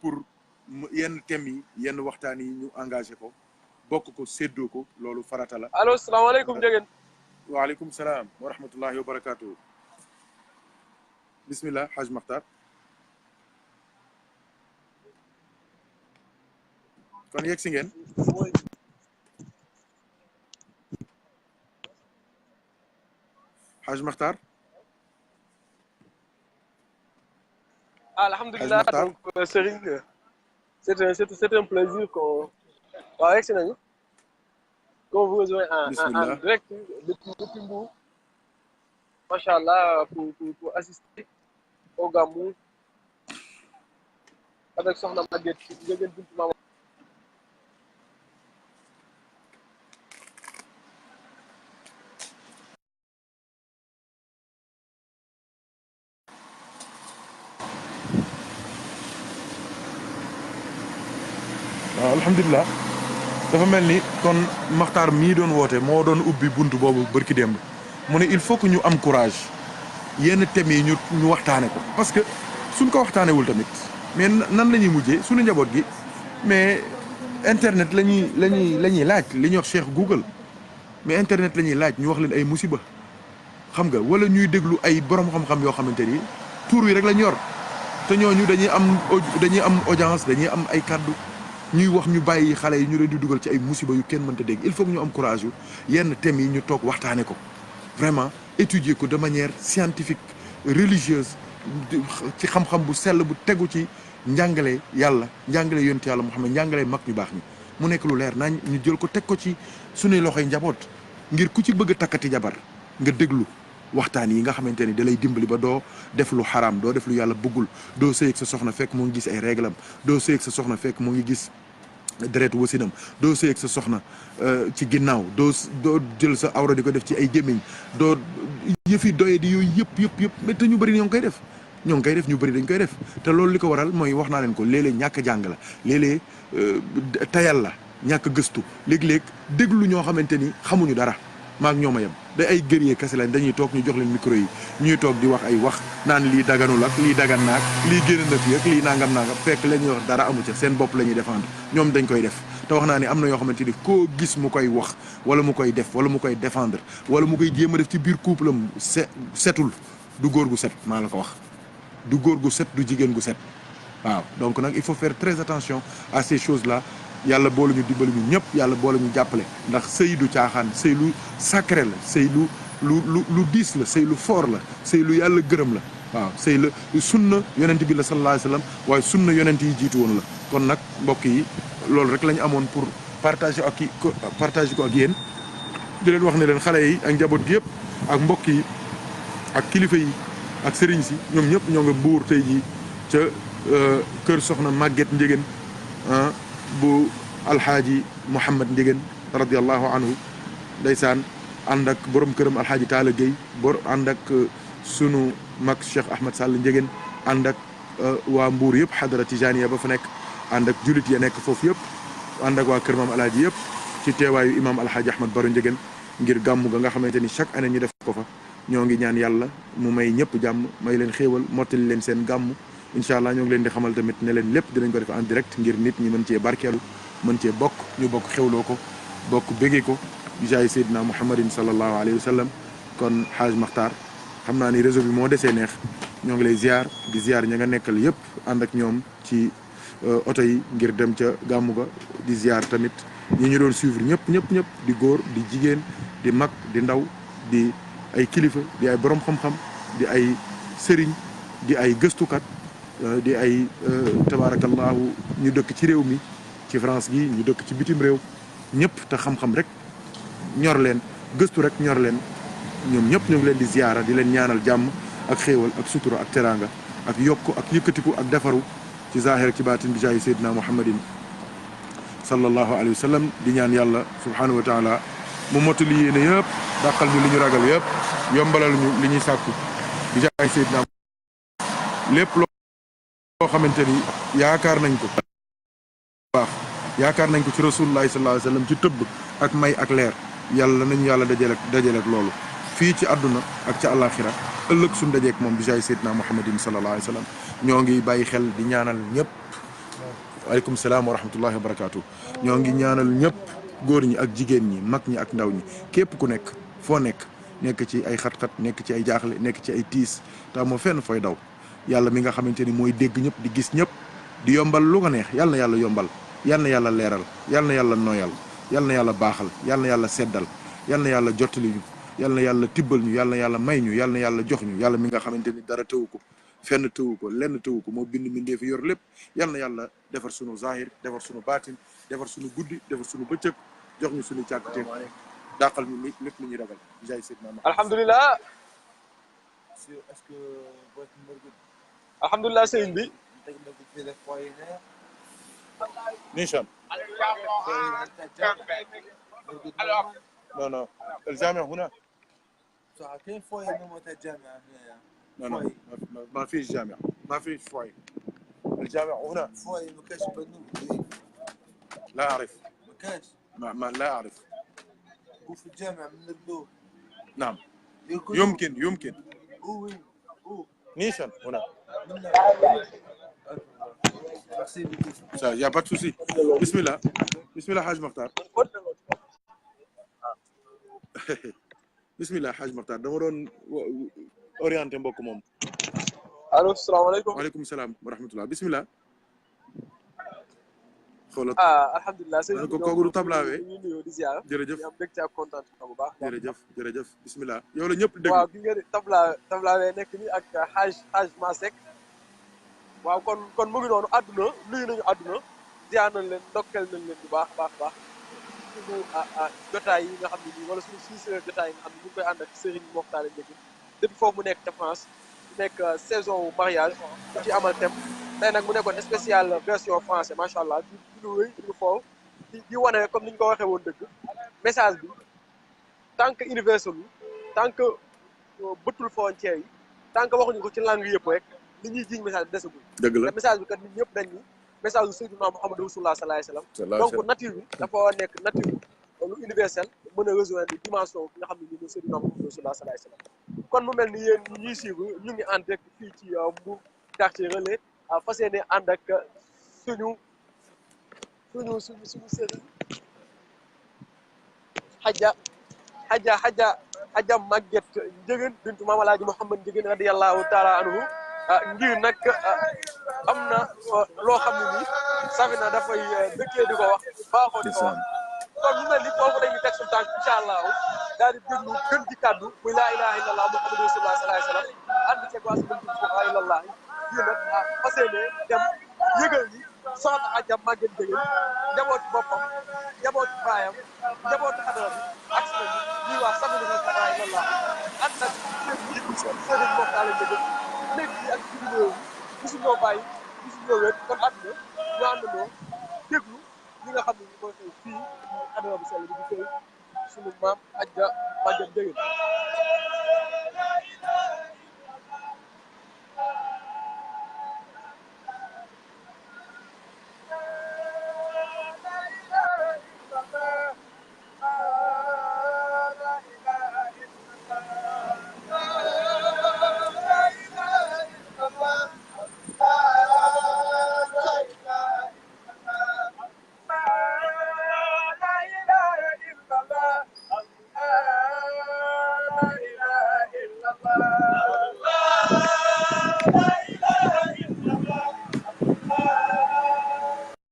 Speaker 1: pour yenn thèmes yi yenn waxtaan yi ñu engagé ko bokk ko séddoo ko loolu farata la.
Speaker 2: allo salaamaaleykum Ndiéguène.
Speaker 1: waaleykum salaam wa rahmatullahi wa barakaatu. bismillah Haj Makhtar. kon yegg si ngeen. Haj Makhtar.
Speaker 2: Alhamdulillah, donc Serigne, c'est un plaisir qu'on vous rejoint en direct depuis Mbour, Machallah, pour assister au Gamou avec Sokhna Maguette Ndiéguène Bintou Mamadou.
Speaker 1: waaw alhamdulilah dafa mel ni kon Makhtar mii doon woote moo doon ubbi buntu boobu bërki démb mu ne il faut que ñu am courage yenn thèmes yi ñu waxtaane ko parce que suñ ko waxtaanewul tamit mais nan la ñuy mujjee suñu njaboot gi mais internet la ñuy laaj li ñuy wax Cheikh Google mais internet la ñuy laaj ñu wax leen ay musiba xam nga wala ñuy déglu ay borom xam-xam yoo xamante ni tur wi rek lañ yor te ñooñu dañuy am audience dañuy am ay kaddu ñuy wax ñu bàyyi xale yi ñu leen di dugal ci ay musiba yu kenn mënta dégg il faut que ñu am courage yu yenn thèmes yi ñu toog waxtaane ko vraiment étudier ko de manière scientifique religieuse ci xam-xam bu sell bu tegu ci njàngale yàlla njàngale yonent yàlla Muhammad njàngale mag ñu baax ñi mu nekk lu leer nañ ñu jël ko teg ko ci sunuy loxoy njaboot ngir ku ci bëgg a takkati jabar nga déglu waxtaan yi nga xamante ni da lay dimbali ba doo def lu xaraam doo def lu yàlla bëggul doo sëy ak sa soxna fekk moo ngi gis ay réglam doo sëy ak sa soxna fekk moo ngi gis deret wasinam doo sëy ak sa soxna ci ginnaaw doo jël sa awra di ko def ci ay gémmiñ doo yëfi doye di yooyu yëpp mais te ñu bëri ñoo ngi koy def ñu bëri dañ koy def te loolu li ko waral mooy wax naa leen ko léeg-léeg ñàkk jàng la léeg-léeg tayal la ñàkk gëstu léeg-léeg déglu ñoo xamante ni xamuñu dara maak ñooma yem da ay gërëyee kese lañ dañuy toog ñu jox leen micro yi ñuy toog di wax ay wax naan lii daganul ak lii dagan naak lii génn na fi ak lii nangam fekk la ñuy wax dara amu ca seen bopp la ñuy défendre ñoom dañ koy def te wax naa ne am na yoo xamante ni koo gis mu koy wax wala mu koy def wala mu koy défendre wala mu koy jéem a def ci biir couple am setul du góor gu set maa la ko wax du góor gu set du jigéen gu set waaw donc nag il faut faire très attention à ces choses là yàlla boole ñu dimbali ñu ñëpp yàlla boole ñu jàppale ndax sëy du caaxaan sëy lu sacré la sëy lu diis la sëy lu fort la sëy lu yàlla gërëm la waaw sëy la sunna yonent bi la sallallahu alayhi wa sallam waaye sunna yonent yi jiitu woon la kon nag mbokk yi loolu rek la ñu amoon pour partager ko ak yéen di leen wax ne leen xale yi ak njaboot gi yëpp ak mbokk yi ak kilifa yi ak sëriñ si ñoom ñëpp ñoo nga buur tey jii ca kër soxna Maguette Ndiéguène bu alxaaji Mouhamad Ndiéguène radiallahu anhu ndeysaan ànd ak borom këram alxaaji Taala Gueye ànd ak sunu mag Cheikh Ahmed Sall Ndiéguène ànd ak waa Mbuur yëpp xadara tijaniya ba fa nekk ànd ak julit ya nekk foofu yëpp ànd ak waa kër maam alhaaji yëpp ci teewaayu imam alhaaji Ahmad Baro Ndiéguène ngir gàmmu ga nga xamante ni chaque année ñu def ko fa ñoo ngi ñaan yàlla mu may ñëpp jàmm may leen xéewal mottali leen seen gàmmu incha allah ñoo ngi leen di xamal tamit ne leen lépp dinañ ko def en direct ngir nit ñi mën cee barkeelu mën cee bokk ñu bokk xewloo ko bokk bégee ko jaay Seydina Muhammadin sallallahu alayhi wa sallam kon Haj Makhtar xam naa ni réseau bi moo desee neex ñoo ngi lay ziar di ziar ña nga nekkal yëpp ànd ak ñoom ci oto yi ngir dem ca gàmmu ga di ziar tamit ñi ñu doon suivre ñëpp di góor di jigéen di mag di ndaw di ay kilifa di ay borom xam-xam di ay sëriñ di ay gëstukat di ay tabarakallahu ñu dëkk ci réew mi ci France gi ñu dëkk ci bitim réew ñëpp te xam-xam rek ñor leen gëstu rek ñor leen ñoom ñëpp ñu ngi leen di ziyaara di leen ñaanal jàmm ak xéewal ak sutura ak teraanga ak yokk ak yëkkatiku ak defaru ci zahir ak ci baatin bi jaayi Seydina Muhammadin sallallahu alayhi wa sallam di ñaan yàlla subhanahu wa taala mu mottali yéene yëpp dàqal ñu li ñu ragal yëpp yombalal ñu li ñuy sàkku bi jaayi Seydina lépp loo xamante ni yaakaar nañ ko baax yaakaar nañ ko ci rasulullahi sallallahu alayhi wa sallam ci tëbb ak may ak leer yàlla nañu yàlla dajale ak loolu fii ci àdduna ak ca àllaaxira ëllëg suñu dajeek moom bi jaay seydina muhammadin sallallahu alayhi wa sallam ñoo ngi bàyyi xel di ñaanal ñëpp waaleykum salaam wa rahmatullahi wa barakaatu ñoo ngi ñaanal ñëpp góor ñi ak jigéen ñi mag ñi ak ndaw ñi képp ku nekk foo nekk ci ay xat-xat nekk ci ay jaaxle nekk ci ay tiis te moo fenn fooy daw yàlla mi nga xamante ni mooy dégg ñëpp di gis ñëpp di yombal lu ko neex yàlla na yàlla yombal yàlla na yàlla leeral yàlla na yàlla noyal yàlla na yàlla baaxal yàlla na yàlla seddal yàlla na yàlla jottali ñu yal na yàlla tibbal ñu yal na yàlla may ñu yal na yàlla jox ñu yàlla mi nga xamante ni dara tëwu ko fenn tëwu ko lenn tëwu ko moo bind mindee fi yor lépp yal na yàlla defar sunu zahir defar sunu baatin defar sunu guddi defar sunu bëccëg jox ñu sunu càkkuteef dàqal ñu lépp lu ñuy ragal jaay Seydina Muhammad.
Speaker 2: alhamdulilah
Speaker 3: est-ce que boo ci mërgul
Speaker 2: alhamdulilah sëriñ bi.
Speaker 3: teg na ko fii rek foyer ne
Speaker 1: نيشان لا لا الجامع هنا
Speaker 3: صح كيف فوي نمو الجامعة هنا
Speaker 1: لا لا ما فيش جامع ما فيش فوي الجامع هنا
Speaker 3: فوي ما كاش بنو
Speaker 1: لا أعرف
Speaker 3: ما كاش
Speaker 1: ما لا أعرف
Speaker 3: وفي الجامعة من البلوغ
Speaker 1: نعم يمكن
Speaker 3: هو
Speaker 1: نيشان هنا
Speaker 3: من
Speaker 1: Ça, y a pas de souci. Bismillah. Bismillah, Haj Mokhtar. Bismillah, Haj Mokhtar. dama doon orienté mbokk moom.
Speaker 2: allo salaamaaleykum.
Speaker 1: waaleykum salaam wa rahmatullah. Bismillah. xoolal.
Speaker 2: alhamdulilah sëñ bi
Speaker 1: kooku du tablawee.
Speaker 2: ñu nuyoo di ziar.
Speaker 1: jërëjëf
Speaker 2: di am mbégte ak kontaan bu baax.
Speaker 1: jërëjëf. Bismillah. yow la ñëpp dégg.
Speaker 2: waaw gi nga tablawee nekk ni ak Haj Masek. waaw kon mu ngi noonu àdduna nuyu nañu àdduna ziar nañ leen ndokkeel nañ leen bu baax suñu jotaay yi nga xam ne nii wala suñu jotaay yi nga xam ne ñu ngi koy ànd ak Serigne Mokhtar Ndiéguène depuis foofu mu nekk ca France mu nekk saison mariage bu ci amal thème tey nag mu nekkoon spécial version français macha allah di lu wéy di lu foofu di wane comme ni ñu ko waxee woon dëgg message bi tant que universel tant que bëttul frontière yi tant que waxuñu ko ci langue yëpp rek li ñuy jiiñ message bi desagul.
Speaker 1: dëgg la
Speaker 2: message bi kat nit ñëpp dañ ni message bu Seydina Muhammadu Rasulullah sallallahu alayhi wasallam donc nature bi dafa nekk nature lu universel mën a rejoindre dimension bi nga xam ne nii mooy Seydina Muhammadu Rasulullah sallallahu alayhi wasallam kon mu mel ni yéen ñuy suivre ñu ngi en direct fii ci Mbour quartier Relais fas yéene ànd ak suñu sëriñ Hadja Maguette Ndiéguène bintu Maam Alaaji Mouhamad Ndiéguène radiyallahu taala anhu ngir nag am na loo xam ne nii Safina dafay dëkkee di ko wax baaxoo di ko wax kon mu mel ni foofu dañuy teg suñu tànk incha allahu daal di déglu gën ci kàddu muy laa ilaha illallah muhammadu rasulullah sallallahu alayhi wasallam ànd ceeg waa sëriñ bi laa ilallah yi nag fas yéene dem yëgal ni soxna Hadja Maguette Ndiéguène njabooti boppam njabooti baayam njabooti xadara bi ak si nañu ñuy wax Safina laa ilallah ànd nag sëriñ Mokhtar Ndiéguène nekk yi ak ci réew mi gisu ñoo bàyyi gisu ñoo wéet kon àdduna ñu àndandoo déglu ñi nga xam ne ñu koy xew fii adama bu sell bi di koy suñu maam Hadja Maguette Ndiéguène